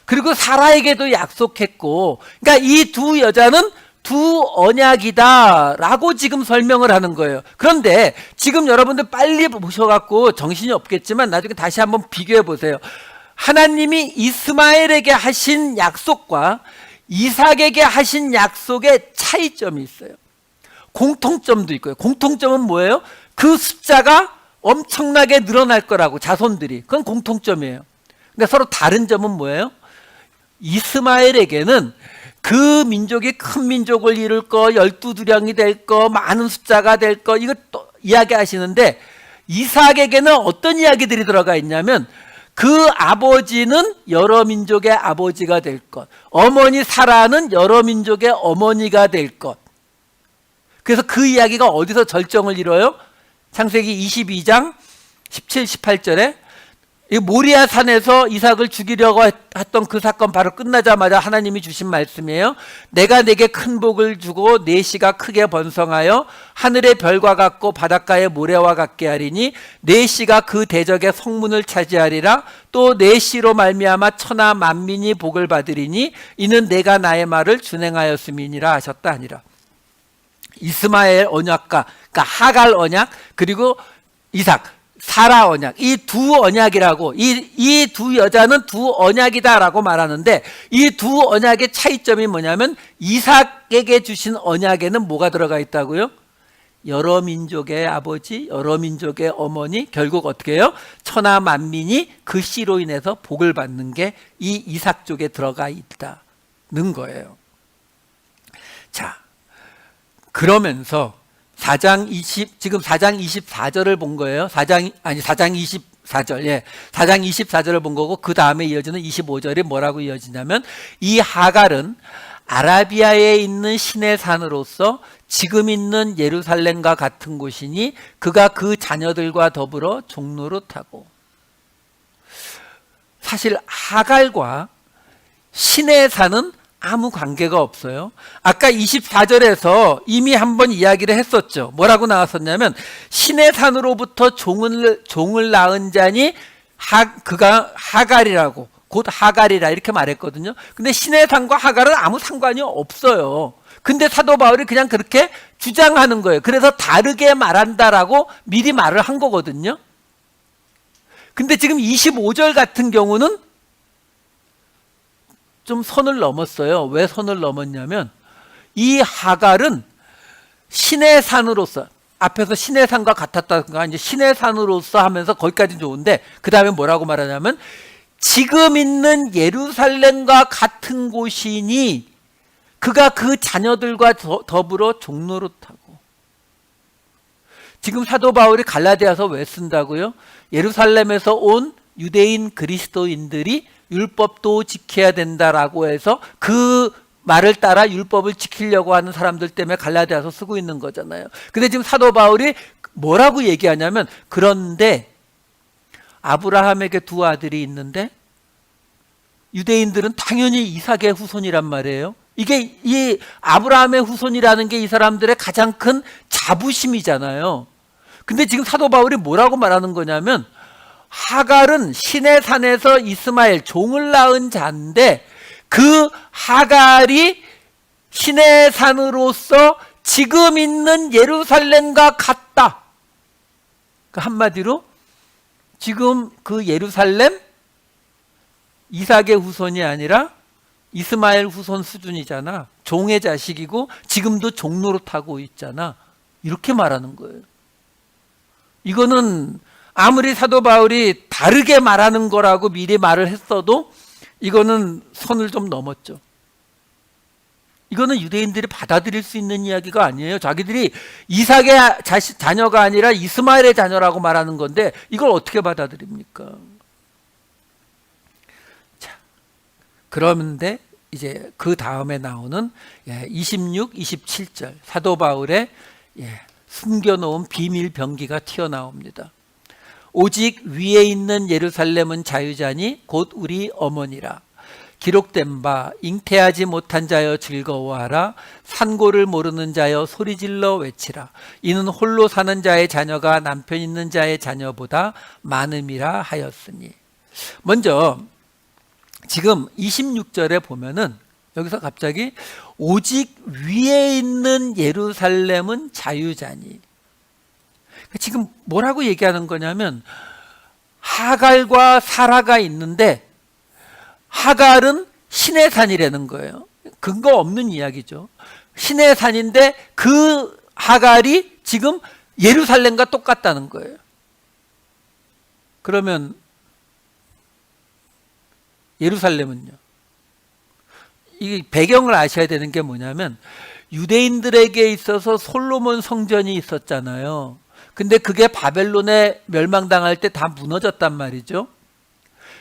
A: 그리고 사라에게도 약속했고, 그러니까 이 두 여자는 두 언약이다라고 지금 설명을 하는 거예요. 그런데 지금 여러분들 빨리 보셔갖고 정신이 없겠지만 나중에 다시 한번 비교해 보세요. 하나님이 이스마엘에게 하신 약속과 이삭에게 하신 약속의 차이점이 있어요. 공통점도 있고요. 공통점은 뭐예요? 그 숫자가 엄청나게 늘어날 거라고, 자손들이. 그건 공통점이에요. 근데 서로 다른 점은 뭐예요? 이스마엘에게는 그 민족이 큰 민족을 이룰 거, 12두령이 될 거, 많은 숫자가 될 거, 이것도 이야기하시는데 이삭에게는 어떤 이야기들이 들어가 있냐면 그 아버지는 여러 민족의 아버지가 될 것, 어머니 사라는 여러 민족의 어머니가 될 것. 그래서 그 이야기가 어디서 절정을 이뤄요? 창세기 22장 17, 18절에 이 모리아 산에서 이삭을 죽이려고 했던 그 사건 바로 끝나자마자 하나님이 주신 말씀이에요. 내가 내게 큰 복을 주고 내 씨가 크게 번성하여 하늘의 별과 같고 바닷가의 모래와 같게 하리니 내 씨가 그 대적의 성문을 차지하리라. 또 내 씨로 말미암아 천하 만민이 복을 받으리니 이는 내가 나의 말을 준행하였음이니라 하셨다 하니라. 이스마엘 언약과, 그러니까 하갈 언약, 그리고 이삭, 사라 언약, 이 두 언약이라고, 이 두 여자는 두 언약이다라고 말하는데 이 두 언약의 차이점이 뭐냐면 이삭에게 주신 언약에는 뭐가 들어가 있다고요? 여러 민족의 아버지, 여러 민족의 어머니, 결국 어떻게 해요? 천하 만민이 그 씨로 인해서 복을 받는 게 이 이삭 쪽에 들어가 있다는 거예요. 자, 그러면서 4장 24절을 본 거예요. 4장 24절. 예. 4장 24절을 본 거고 그 다음에 이어지는 25절이 뭐라고 이어지냐면 이 하갈은 아라비아에 있는 신의 산으로서 지금 있는 예루살렘과 같은 곳이니 그가 그 자녀들과 더불어 종로로 타고. 사실 하갈과 신의 산은 아무 관계가 없어요. 아까 24절에서 이미 한번 이야기를 했었죠. 뭐라고 나왔었냐면 신의 산으로부터 종을 낳은 자니 그가 하갈이라고, 곧 하갈이라 이렇게 말했거든요. 근데 신의 산과 하갈은 아무 상관이 없어요. 근데 사도 바울이 그냥 그렇게 주장하는 거예요. 그래서 다르게 말한다라고 미리 말을 한 거거든요. 근데 지금 25절 같은 경우는 좀 선을 넘었어요. 왜 선을 넘었냐면 이 하갈은 신의 산으로서, 앞에서 신의 산과 같았다든가 이제 신의 산으로서 하면서 거기까지는 좋은데 그 다음에 뭐라고 말하냐면 지금 있는 예루살렘과 같은 곳이니 그가 그 자녀들과 더불어 종노릇하고. 지금 사도 바울이 갈라디아서 왜 쓴다고요? 예루살렘에서 온 유대인 그리스도인들이 율법도 지켜야 된다라고 해서 그 말을 따라 율법을 지키려고 하는 사람들 때문에 갈라디아서 쓰고 있는 거잖아요. 근데 지금 사도 바울이 뭐라고 얘기하냐면 그런데 아브라함에게 두 아들이 있는데 유대인들은 당연히 이삭의 후손이란 말이에요. 이게 이 아브라함의 후손이라는 게 이 사람들의 가장 큰 자부심이잖아요. 근데 지금 사도 바울이 뭐라고 말하는 거냐면 하갈은 신의 산에서 이스마엘 종을 낳은 자인데 그 하갈이 신의 산으로서 지금 있는 예루살렘과 같다. 한마디로 지금 그 예루살렘 이삭의 후손이 아니라 이스마엘 후손 수준이잖아. 종의 자식이고 지금도 종노릇하고 있잖아. 이렇게 말하는 거예요. 이거는 아무리 사도 바울이 다르게 말하는 거라고 미리 말을 했어도 이거는 선을 좀 넘었죠. 이거는 유대인들이 받아들일 수 있는 이야기가 아니에요. 자기들이 이삭의 자녀가 아니라 이스마엘의 자녀라고 말하는 건데 이걸 어떻게 받아들입니까? 자, 그런데 이제 그 다음에 나오는 26, 27절 사도 바울의 숨겨놓은 비밀 병기가 튀어나옵니다. 오직 위에 있는 예루살렘은 자유자니 곧 우리 어머니라. 기록된 바 잉태하지 못한 자여 즐거워하라. 산고를 모르는 자여 소리질러 외치라. 이는 홀로 사는 자의 자녀가 남편 있는 자의 자녀보다 많음이라 하였으니. 먼저 지금 26절에 보면은 여기서 갑자기 오직 위에 있는 예루살렘은 자유자니. 지금 뭐라고 얘기하는 거냐면 하갈과 사라가 있는데 하갈은 신의 산이라는 거예요. 근거 없는 이야기죠. 신의 산인데 그 하갈이 지금 예루살렘과 똑같다는 거예요. 그러면 예루살렘은요? 이 배경을 아셔야 되는 게 뭐냐면 유대인들에게 있어서 솔로몬 성전이 있었잖아요. 근데 그게 바벨론에 멸망당할 때 다 무너졌단 말이죠.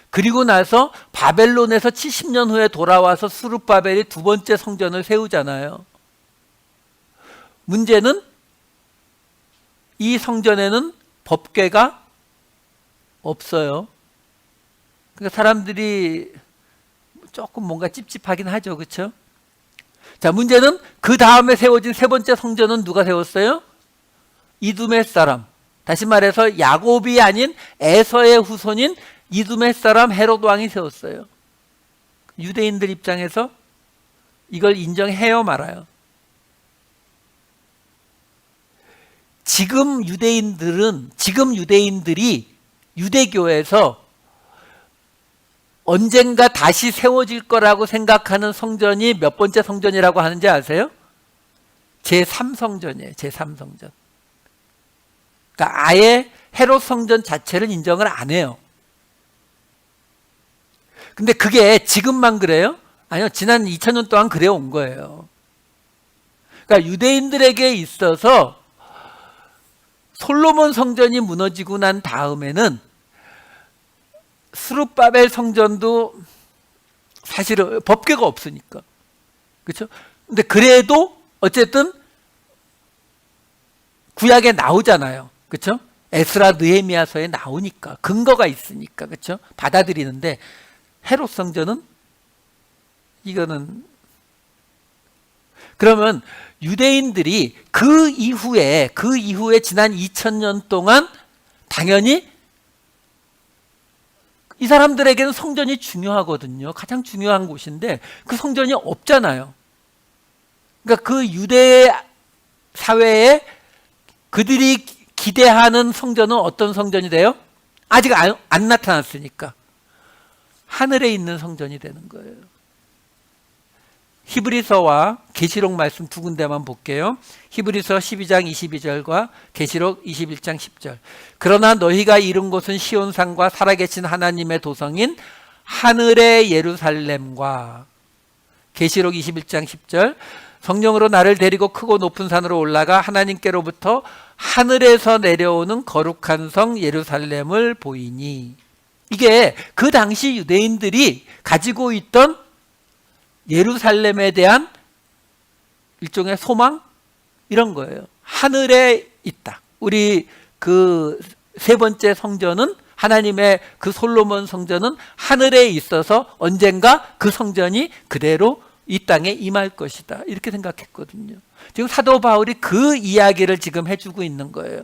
A: 그리고 나서 바벨론에서 70년 후에 돌아와서 스룹바벨이 두 번째 성전을 세우잖아요. 문제는 이 성전에는 법궤가 없어요. 그러니까 사람들이 조금 뭔가 찝찝하긴 하죠. 그렇죠? 자, 문제는 그 다음에 세워진 세 번째 성전은 누가 세웠어요? 이두메 사람. 다시 말해서 야곱이 아닌 에서의 후손인 이두메 사람 헤롯 왕이 세웠어요. 유대인들 입장에서 이걸 인정해요, 말아요? 지금 유대인들이 유대교에서 언젠가 다시 세워질 거라고 생각하는 성전이 몇 번째 성전이라고 하는지 아세요? 제3성전이에요. 제3성전. 그러니까 아예 헤롯 성전 자체를 인정을 안 해요. 근데 그게 지금만 그래요? 아니요. 지난 2000년 동안 그래 온 거예요. 그러니까 유대인들에게 있어서 솔로몬 성전이 무너지고 난 다음에는 스룹바벨 성전도 사실은 법궤가 없으니까. 그렇죠? 근데 그래도 어쨌든 구약에 나오잖아요. 그렇죠? 에스라 느헤미야서에 나오니까 근거가 있으니까. 그렇죠? 받아들이는데 헤롯 성전은 이거는 그러면 유대인들이 그 이후에 지난 2000년 동안 당연히 이 사람들에게는 성전이 중요하거든요. 가장 중요한 곳인데 그 성전이 없잖아요. 그러니까 그 유대 사회에 그들이 기대하는 성전은 어떤 성전이 돼요? 아직 안 나타났으니까 하늘에 있는 성전이 되는 거예요. 히브리서와 계시록 말씀 두 군데만 볼게요. 히브리서 12장 22절과 계시록 21장 10절. 그러나 너희가 이룬 곳은 시온산과 살아계신 하나님의 도성인 하늘의 예루살렘과 계시록 21장 10절. 성령으로 나를 데리고 크고 높은 산으로 올라가 하나님께로부터 하늘에서 내려오는 거룩한 성 예루살렘을 보이니. 이게 그 당시 유대인들이 가지고 있던 예루살렘에 대한 일종의 소망? 이런 거예요. 하늘에 있다. 우리 그 세 번째 성전은, 하나님의 그 솔로몬 성전은 하늘에 있어서 언젠가 그 성전이 그대로 이 땅에 임할 것이다. 이렇게 생각했거든요. 지금 사도 바울이 그 이야기를 지금 해주고 있는 거예요.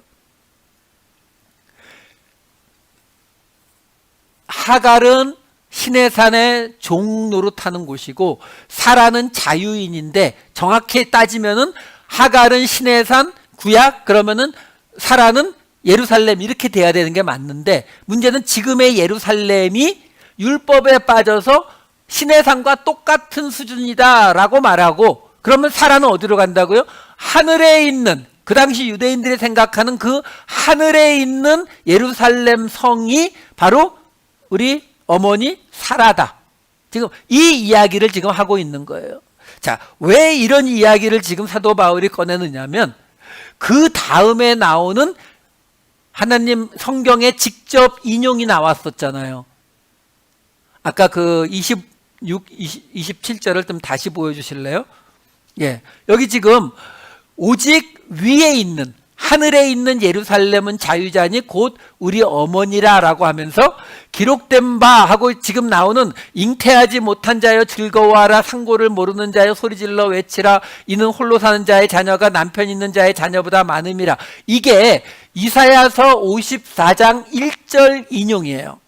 A: 하갈은 시내산의 종 노릇하는 곳이고 사라는 자유인인데, 정확히 따지면은 하갈은 시내산 구약, 그러면은 사라는 예루살렘, 이렇게 돼야 되는 게 맞는데, 문제는 지금의 예루살렘이 율법에 빠져서 시내산과 똑같은 수준이다 라고 말하고, 그러면 사라는 어디로 간다고요? 하늘에 있는, 그 당시 유대인들이 생각하는 그 하늘에 있는 예루살렘 성이 바로 우리 어머니 사라다. 지금 이 이야기를 지금 하고 있는 거예요. 자, 왜 이런 이야기를 지금 사도 바울이 꺼내느냐면, 그 다음에 나오는 하나님 성경에 직접 인용이 나왔었잖아요. 아까 그 27절을 좀 다시 보여주실래요? 예, 여기 지금 오직 위에 있는, 하늘에 있는 예루살렘은 자유자니 곧 우리 어머니라 라고 하면서, 기록된 바 하고 지금 나오는 잉태하지 못한 자여 즐거워하라, 상고를 모르는 자여 소리질러 외치라, 이는 홀로 사는 자의 자녀가 남편 있는 자의 자녀보다 많음이라. 이게 이사야서 54장 1절 인용이에요.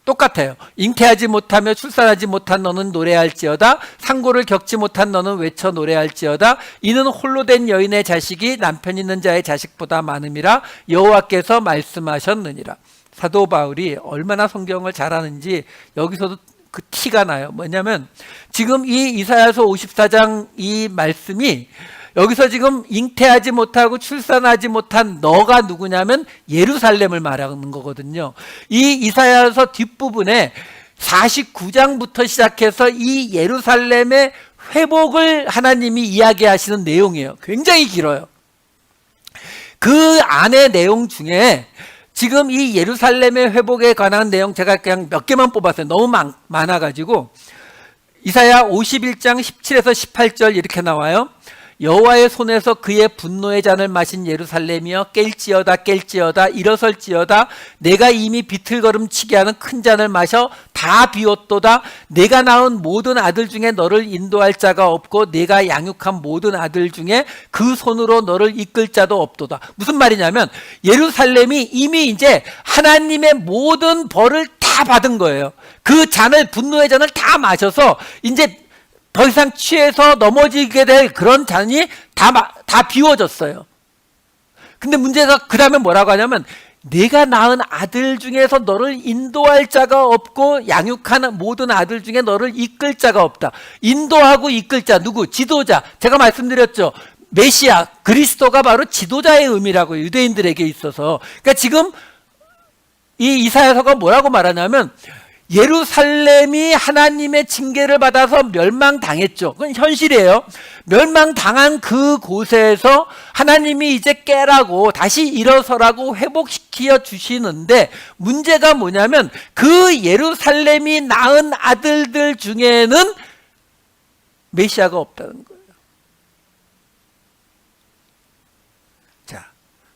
A: 똑같아요. 잉태하지 못하며 출산하지 못한 너는 노래할지어다, 상고를 겪지 못한 너는 외쳐 노래할지어다, 이는 홀로 된 여인의 자식이 남편 있는 자의 자식보다 많음이라 여호와께서 말씀하셨느니라. 사도 바울이 얼마나 성경을 잘 아는지 여기서도 그 티가 나요. 뭐냐면 지금 이 이사야서 54장 이 말씀이, 여기서 지금 잉태하지 못하고 출산하지 못한 너가 누구냐면 예루살렘을 말하는 거거든요. 이 이사야서 뒷부분에 49장부터 시작해서 이 예루살렘의 회복을 하나님이 이야기하시는 내용이에요. 굉장히 길어요. 그 안의 내용 중에 지금 이 예루살렘의 회복에 관한 내용 제가 그냥 몇 개만 뽑았어요. 너무 많아가지고. 이사야 51장 17에서 18절 이렇게 나와요. 여호와의 손에서 그의 분노의 잔을 마신 예루살렘이여, 깰지어다 깰지어다 일어설지어다, 내가 이미 비틀거름치게 하는 큰 잔을 마셔 다 비웠도다. 내가 낳은 모든 아들 중에 너를 인도할 자가 없고 내가 양육한 모든 아들 중에 그 손으로 너를 이끌 자도 없도다. 무슨 말이냐면 예루살렘이 이미 이제 하나님의 모든 벌을 다 받은 거예요. 그 잔을, 분노의 잔을 다 마셔서 이제 더 이상 취해서 넘어지게 될 그런 잔이 다 비워졌어요. 근데 문제가 그 다음에 뭐라고 하냐면, 내가 낳은 아들 중에서 너를 인도할 자가 없고 양육하는 모든 아들 중에 너를 이끌 자가 없다. 인도하고 이끌 자 누구? 지도자. 제가 말씀드렸죠. 메시아, 그리스도가 바로 지도자의 의미라고 유대인들에게 있어서. 그러니까 지금 이 이사야서가 뭐라고 말하냐면, 예루살렘이 하나님의 징계를 받아서 멸망당했죠. 그건 현실이에요. 멸망당한 그 곳에서 하나님이 이제 깨라고, 다시 일어서라고 회복시켜 주시는데, 문제가 뭐냐면 그 예루살렘이 낳은 아들들 중에는 메시아가 없다는 거예요. 자,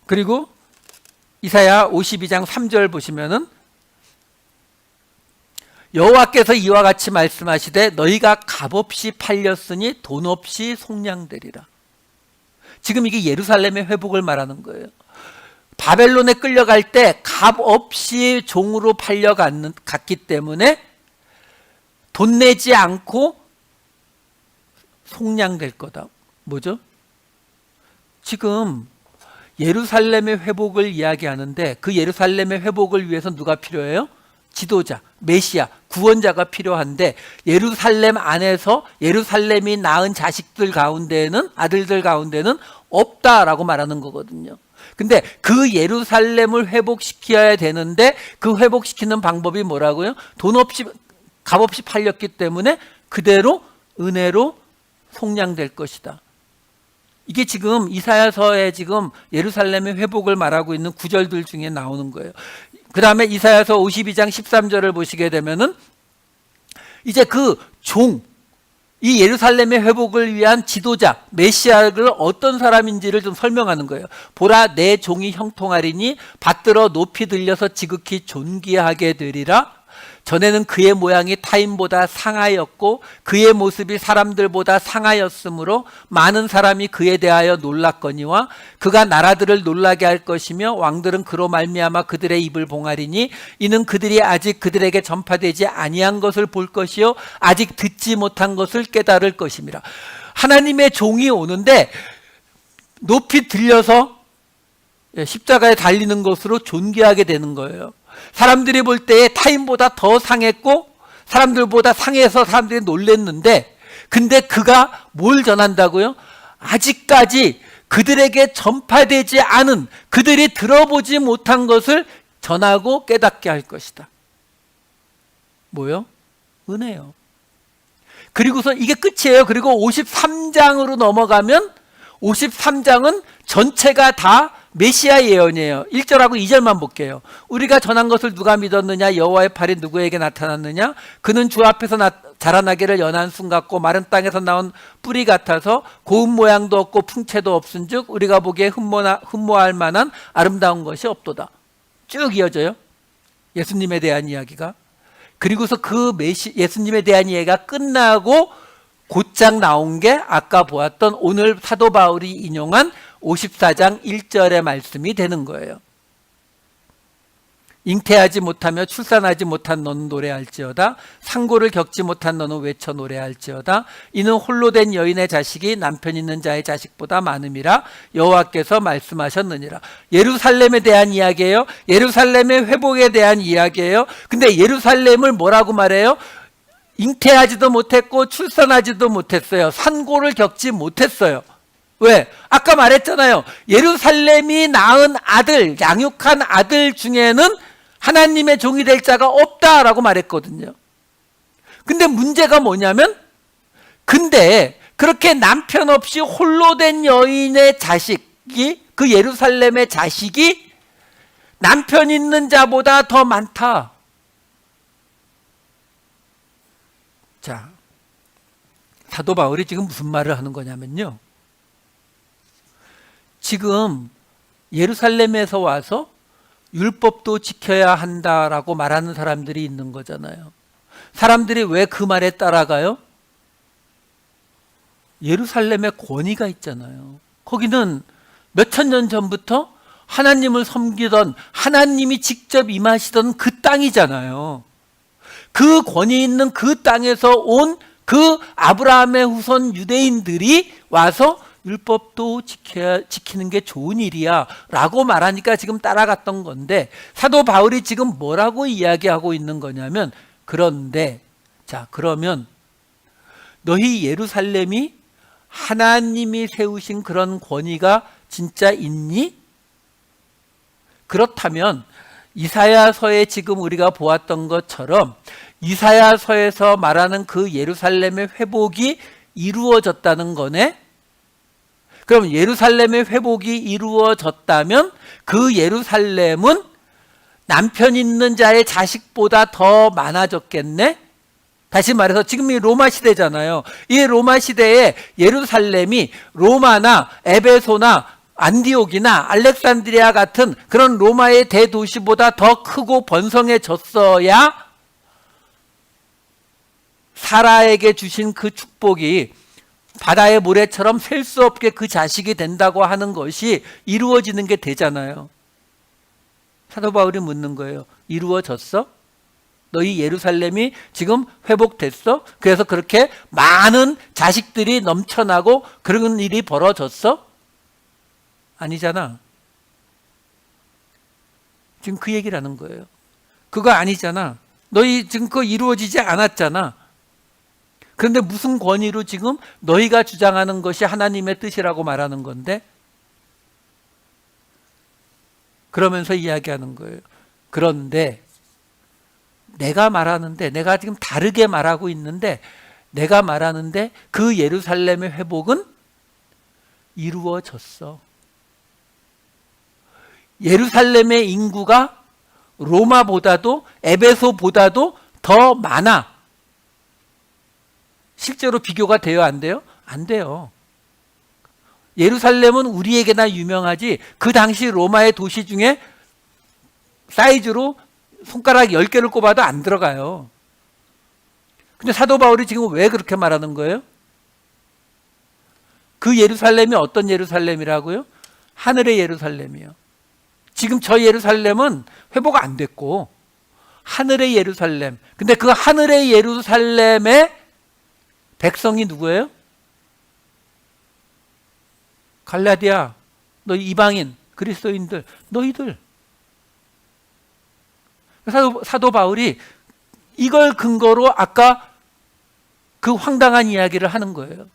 A: 그리고 이사야 52장 3절 보시면은, 여호와께서 이와 같이 말씀하시되 너희가 값없이 팔렸으니 돈 없이 속량되리라. 지금 이게 예루살렘의 회복을 말하는 거예요. 바벨론에 끌려갈 때 값없이 종으로 팔려갔기 때문에 돈 내지 않고 속량될 거다. 뭐죠? 지금 예루살렘의 회복을 이야기하는데, 그 예루살렘의 회복을 위해서 누가 필요해요? 지도자, 메시아, 구원자가 필요한데 예루살렘 안에서 예루살렘이 낳은 자식들 가운데는 아들들 가운데는 없다라고 말하는 거거든요. 근데 그 예루살렘을 회복시켜야 되는데 그 회복시키는 방법이 뭐라고요? 돈 없이 값없이 팔렸기 때문에 그대로 은혜로 속량될 것이다. 이게 지금 이사야서에 지금 예루살렘의 회복을 말하고 있는 구절들 중에 나오는 거예요. 그 다음에 이사야서 52장 13절을 보시게 되면은 이제 그 종, 이 예루살렘의 회복을 위한 지도자, 메시아를 어떤 사람인지를 좀 설명하는 거예요. 보라, 내 종이 형통하리니 받들어 높이 들려서 지극히 존귀하게 되리라. 전에는 그의 모양이 타인보다 상하였고 그의 모습이 사람들보다 상하였으므로 많은 사람이 그에 대하여 놀랐거니와 그가 나라들을 놀라게 할 것이며 왕들은 그로 말미암아 그들의 입을 봉하리니 이는 그들이 아직 그들에게 전파되지 아니한 것을 볼 것이요 아직 듣지 못한 것을 깨달을 것임이라. 하나님의 종이 오는데 높이 들려서 십자가에 달리는 것으로 존귀하게 되는 거예요. 사람들이 볼 때에 타인보다 더 상했고 사람들보다 상해서 사람들이 놀랬는데 근데 그가 뭘 전한다고요? 아직까지 그들에게 전파되지 않은 그들이 들어보지 못한 것을 전하고 깨닫게 할 것이다. 뭐요? 은혜요. 그리고서 이게 끝이에요. 그리고 53장으로 넘어가면 53장은 전체가 다 메시아 예언이에요. 1절하고 2절만 볼게요. 우리가 전한 것을 누가 믿었느냐? 여호와의 팔이 누구에게 나타났느냐? 그는 주 앞에서 자라나기를 연한 순 같고 마른 땅에서 나온 뿌리 같아서 고운 모양도 없고 풍채도 없은즉 우리가 보기에 흠모할 만한 아름다운 것이 없도다. 쭉 이어져요. 예수님에 대한 이야기가. 그리고서 그 예수님에 대한 이야기가 끝나고 곧장 나온 게 아까 보았던 오늘 사도 바울이 인용한 54장 1절의 말씀이 되는 거예요. 잉태하지 못하며 출산하지 못한 너는 노래할지어다. 상고를 겪지 못한 너는 외쳐 노래할지어다. 이는 홀로 된 여인의 자식이 남편 있는 자의 자식보다 많음이라 여호와께서 말씀하셨느니라. 예루살렘에 대한 이야기예요. 예루살렘의 회복에 대한 이야기예요. 근데 예루살렘을 뭐라고 말해요? 잉태하지도 못했고 출산하지도 못했어요. 산고를 겪지 못했어요. 왜? 아까 말했잖아요. 예루살렘이 낳은 아들, 양육한 아들 중에는 하나님의 종이 될 자가 없다라고 말했거든요. 근데 문제가 뭐냐면 근데 그렇게 남편 없이 홀로 된 여인의 자식이 그 예루살렘의 자식이 남편 있는 자보다 더 많다. 자, 사도 바울이 지금 무슨 말을 하는 거냐면요. 지금 예루살렘에서 와서 율법도 지켜야 한다라고 말하는 사람들이 있는 거잖아요. 사람들이 왜 그 말에 따라가요? 예루살렘에 권위가 있잖아요. 거기는 몇천 년 전부터 하나님을 섬기던 하나님이 직접 임하시던 그 땅이잖아요. 그 권위 있는 그 땅에서 온 그 아브라함의 후손 유대인들이 와서 율법도 지키는 게 좋은 일이야 라고 말하니까 지금 따라갔던 건데 사도 바울이 지금 뭐라고 이야기하고 있는 거냐면 그런데 자 그러면 너희 예루살렘이 하나님이 세우신 그런 권위가 진짜 있니? 그렇다면 이사야서에 지금 우리가 보았던 것처럼 이사야서에서 말하는 그 예루살렘의 회복이 이루어졌다는 거네? 그럼 예루살렘의 회복이 이루어졌다면 그 예루살렘은 남편 있는 자의 자식보다 더 많아졌겠네? 다시 말해서 지금 이 로마 시대잖아요. 이 로마 시대에 예루살렘이 로마나 에베소나 안디옥이나 알렉산드리아 같은 그런 로마의 대도시보다 더 크고 번성해졌어야 사라에게 주신 그 축복이 바다의 모래처럼 셀 수 없게 그 자식이 된다고 하는 것이 이루어지는 게 되잖아요. 사도 바울이 묻는 거예요. 이루어졌어? 너희 예루살렘이 지금 회복됐어? 그래서 그렇게 많은 자식들이 넘쳐나고 그런 일이 벌어졌어? 아니잖아. 지금 그 얘기를 하는 거예요. 그거 아니잖아. 너희 지금 그거 이루어지지 않았잖아. 그런데 무슨 권위로 지금 너희가 주장하는 것이 하나님의 뜻이라고 말하는 건데? 그러면서 이야기하는 거예요. 그런데 내가 말하는데, 내가 지금 다르게 말하고 있는데, 내가 말하는데 그 예루살렘의 회복은 이루어졌어. 예루살렘의 인구가 로마보다도 에베소보다도 더 많아. 실제로 비교가 돼요, 안 돼요? 안 돼요. 예루살렘은 우리에게나 유명하지 그 당시 로마의 도시 중에 사이즈로 손가락 10개를 꼽아도 안 들어가요. 근데 사도 바울이 지금 왜 그렇게 말하는 거예요? 그 예루살렘이 어떤 예루살렘이라고요? 하늘의 예루살렘이요. 지금 저 예루살렘은 회복 안 됐고 하늘의 예루살렘. 근데 그 하늘의 예루살렘의 백성이 누구예요? 갈라디아, 너 이방인, 그리스도인들, 너희들. 사도 바울이 이걸 근거로 아까 그 황당한 이야기를 하는 거예요.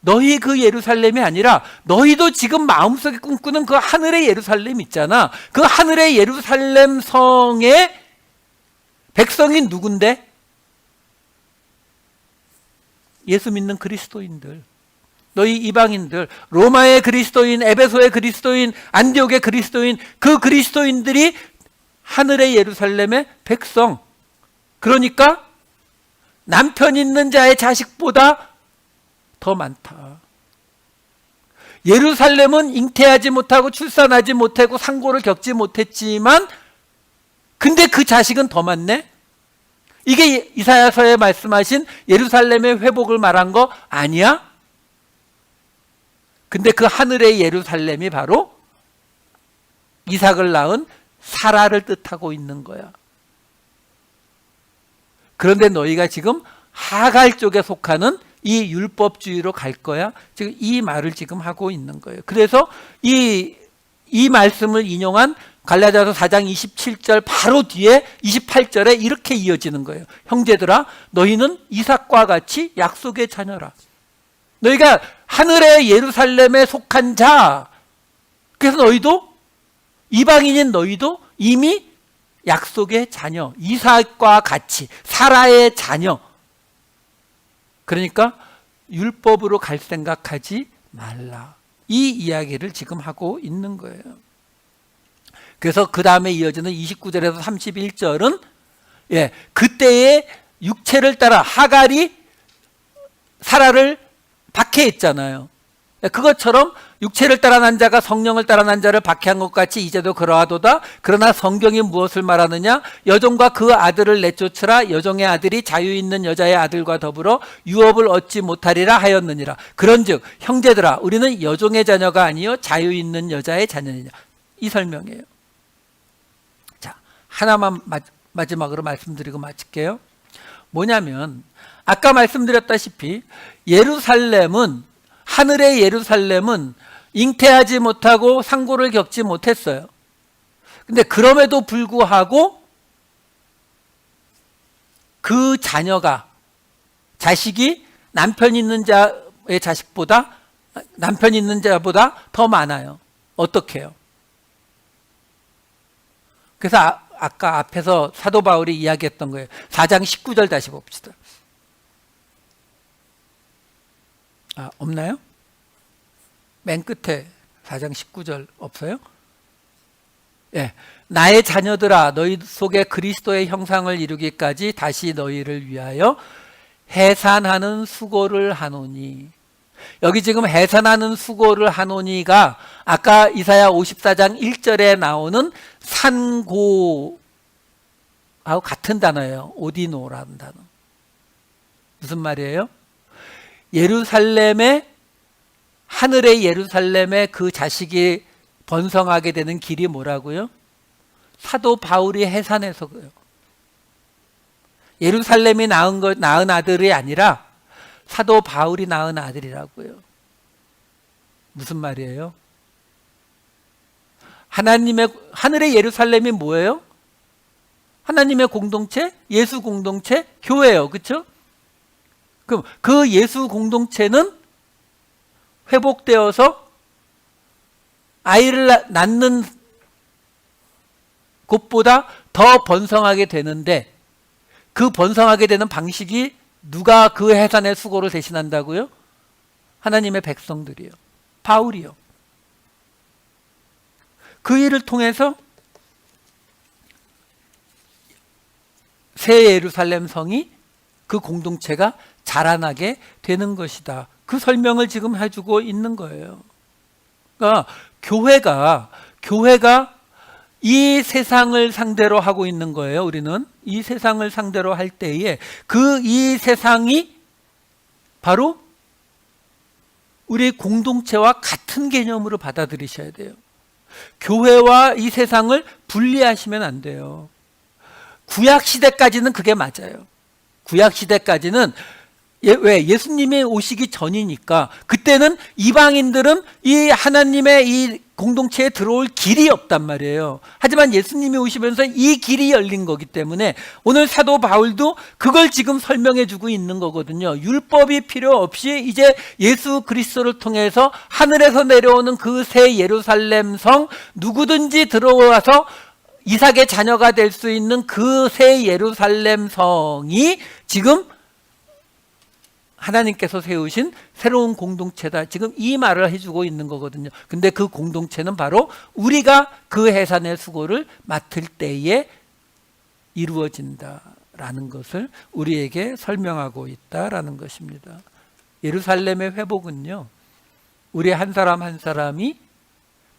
A: 너희 그 예루살렘이 아니라 너희도 지금 마음속에 꿈꾸는 그 하늘의 예루살렘 있잖아. 그 하늘의 예루살렘 성의 백성이 누군데? 예수 믿는 그리스도인들. 너희 이방인들, 로마의 그리스도인, 에베소의 그리스도인, 안디옥의 그리스도인, 그 그리스도인들이 하늘의 예루살렘의 백성. 그러니까 남편 있는 자의 자식보다 더 많다. 예루살렘은 잉태하지 못하고 출산하지 못하고 상고를 겪지 못했지만 근데 그 자식은 더 많네? 이게 이사야서에 말씀하신 예루살렘의 회복을 말한 거 아니야? 근데 그 하늘의 예루살렘이 바로 이삭을 낳은 사라를 뜻하고 있는 거야. 그런데 너희가 지금 하갈 쪽에 속하는 이 율법주의로 갈 거야. 지금 이 말을 지금 하고 있는 거예요. 그래서 이 말씀을 인용한 갈라디아서 4장 27절 바로 뒤에 28절에 이렇게 이어지는 거예요. 형제들아, 너희는 이삭과 같이 약속의 자녀라. 너희가 하늘의 예루살렘에 속한 자. 그래서 너희도 이방인인 너희도 이미 약속의 자녀, 이삭과 같이 사라의 자녀. 그러니까 율법으로 갈 생각하지 말라. 이 이야기를 지금 하고 있는 거예요. 그래서 그 다음에 이어지는 29절에서 31절은 그때의 육체를 따라 하갈이 사라를 박해했잖아요. 그것처럼 육체를 따라 난 자가 성령을 따라 난 자를 박해한 것 같이 이제도 그러하도다. 그러나 성경이 무엇을 말하느냐? 여종과 그 아들을 내쫓으라. 여종의 아들이 자유 있는 여자의 아들과 더불어 유업을 얻지 못하리라 하였느니라. 그런즉 형제들아, 우리는 여종의 자녀가 아니요 자유 있는 여자의 자녀니라. 이 설명이에요. 자, 하나만 마지막으로 말씀드리고 마칠게요. 뭐냐면 아까 말씀드렸다시피 하늘의 예루살렘은 잉태하지 못하고 상고를 겪지 못했어요. 근데 그럼에도 불구하고 그 자식이 남편 있는 자의 자식보다 남편 있는 자보다 더 많아요. 어떻게 해요? 그래서 아까 앞에서 사도 바울이 이야기했던 거예요. 4장 19절 다시 봅시다. 없나요? 맨 끝에 4장 19절 없어요? 나의 자녀들아, 너희 속에 그리스도의 형상을 이루기까지 다시 너희를 위하여 해산하는 수고를 하노니. 여기 지금 해산하는 수고를 하노니가 아까 이사야 54장 1절에 나오는 산고하고 같은 단어예요. 오디노라는 단어. 무슨 말이에요? 하늘의 예루살렘에 그 자식이 번성하게 되는 길이 뭐라고요? 사도 바울이 해산해서 그래요. 예루살렘이 낳은 아들이 아니라 사도 바울이 낳은 아들이라고요. 무슨 말이에요? 하늘의 예루살렘이 뭐예요? 하나님의 공동체, 예수 공동체, 교회예요. 그렇죠? 그럼 그 예수 공동체는 회복되어서 아이를 낳는 곳보다 더 번성하게 되는데, 그 번성하게 되는 방식이 누가 그 해산의 수고를 대신한다고요? 하나님의 백성들이요. 바울이요. 그 일을 통해서 새 예루살렘 성이, 그 공동체가 자라나게 되는 것이다. 그 설명을 지금 해주고 있는 거예요. 그러니까 교회가 이 세상을 상대로 하고 있는 거예요. 우리는 이 세상을 상대로 할 때에 이 세상이 바로 우리 공동체와 같은 개념으로 받아들이셔야 돼요. 교회와 이 세상을 분리하시면 안 돼요. 구약 시대까지는 그게 맞아요. 구약 시대까지는 왜? 예수님이 오시기 전이니까. 그때는 이방인들은 이 하나님의 이 공동체에 들어올 길이 없단 말이에요. 하지만 예수님이 오시면서 이 길이 열린 거기 때문에 오늘 사도 바울도 그걸 지금 설명해 주고 있는 거거든요. 율법이 필요 없이 이제 예수 그리스도를 통해서 하늘에서 내려오는 그 새 예루살렘 성, 누구든지 들어와서 이삭의 자녀가 될 수 있는 그 새 예루살렘 성이 지금 하나님께서 세우신 새로운 공동체다. 지금 이 말을 해주고 있는 거거든요. 근데 그 공동체는 바로 우리가 그 해산의 수고를 맡을 때에 이루어진다라는 것을 우리에게 설명하고 있다라는 것입니다. 예루살렘의 회복은요, 우리 한 사람 한 사람이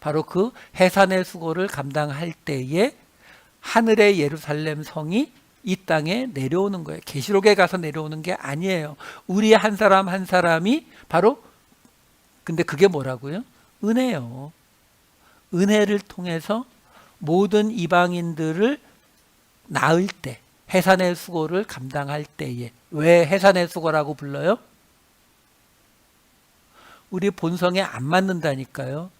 A: 바로 그 해산의 수고를 감당할 때에 하늘의 예루살렘 성이 이 땅에 내려오는 거예요. 계시록에 가서 내려오는 게 아니에요. 우리 한 사람 한 사람이 바로, 근데 그게 뭐라고요? 은혜요. 은혜를 통해서 모든 이방인들을 낳을 때, 해산의 수고를 감당할 때에. 왜 해산의 수고라고 불러요? 우리 본성에 안 맞는다니까요.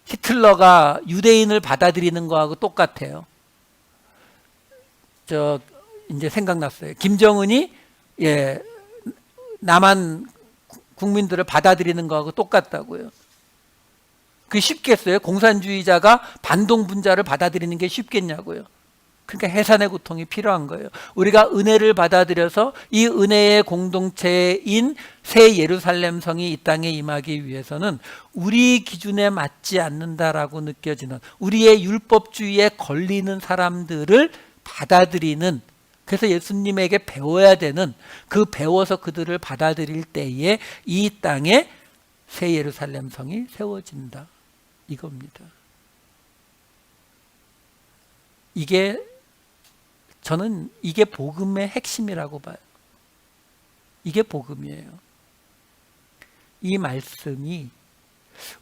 A: 히틀러가 유대인을 받아들이는 거하고 똑같아요. 이제 생각났어요. 김정은이 남한 국민들을 받아들이는 거하고 똑같다고요. 그게 쉽겠어요? 공산주의자가 반동분자를 받아들이는 게 쉽겠냐고요. 그러니까 해산의 고통이 필요한 거예요. 우리가 은혜를 받아들여서 이 은혜의 공동체인 새 예루살렘 성이 이 땅에 임하기 위해서는 우리 기준에 맞지 않는다라고 느껴지는, 우리의 율법주의에 걸리는 사람들을 받아들이는, 그래서 예수님에게 배워야 되는, 그 배워서 그들을 받아들일 때에 이 땅에 새 예루살렘 성이 세워진다, 이겁니다. 저는 이게 복음의 핵심이라고 봐요. 이게 복음이에요. 이 말씀이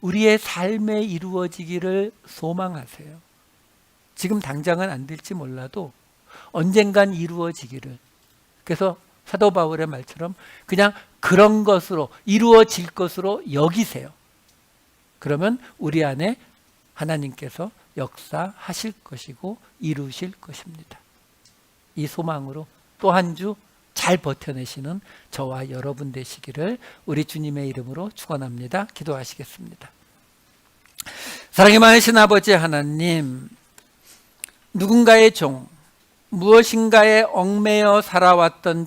A: 우리의 삶에 이루어지기를 소망하세요. 지금 당장은 안 될지 몰라도 언젠간 이루어지기를. 그래서 사도 바울의 말처럼 그냥 그런 것으로, 이루어질 것으로 여기세요. 그러면 우리 안에 하나님께서 역사하실 것이고 이루실 것입니다. 이 소망으로 또 한 주 잘 버텨내시는 저와 여러분 되시기를 우리 주님의 이름으로 축원합니다. 기도하시겠습니다. 사랑이 많으신 아버지 하나님, 누군가의 종, 무엇인가에 얽매여 살아왔던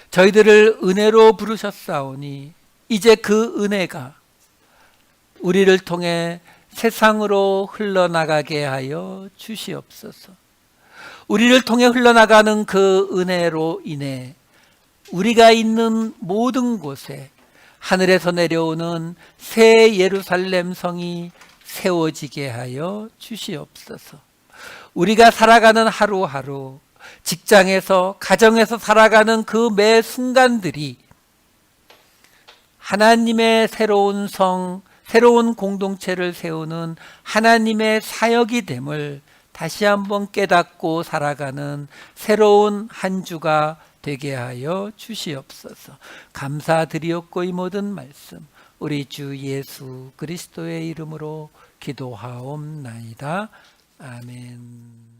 A: 저희들을 은혜로 부르셨사오니 이제 그 은혜가 우리를 통해 세상으로 흘러나가게 하여 주시옵소서. 우리를 통해 흘러나가는 그 은혜로 인해 우리가 있는 모든 곳에 하늘에서 내려오는 새 예루살렘 성이 세워지게 하여 주시옵소서. 우리가 살아가는 하루하루, 직장에서, 가정에서 살아가는 그 매 순간들이 하나님의 새로운 성, 새로운 공동체를 세우는 하나님의 사역이 됨을 다시 한번 깨닫고 살아가는 새로운 한 주가 되게 하여 주시옵소서. 감사드리옵고 이 모든 말씀 우리 주 예수 그리스도의 이름으로 기도하옵나이다. 아멘.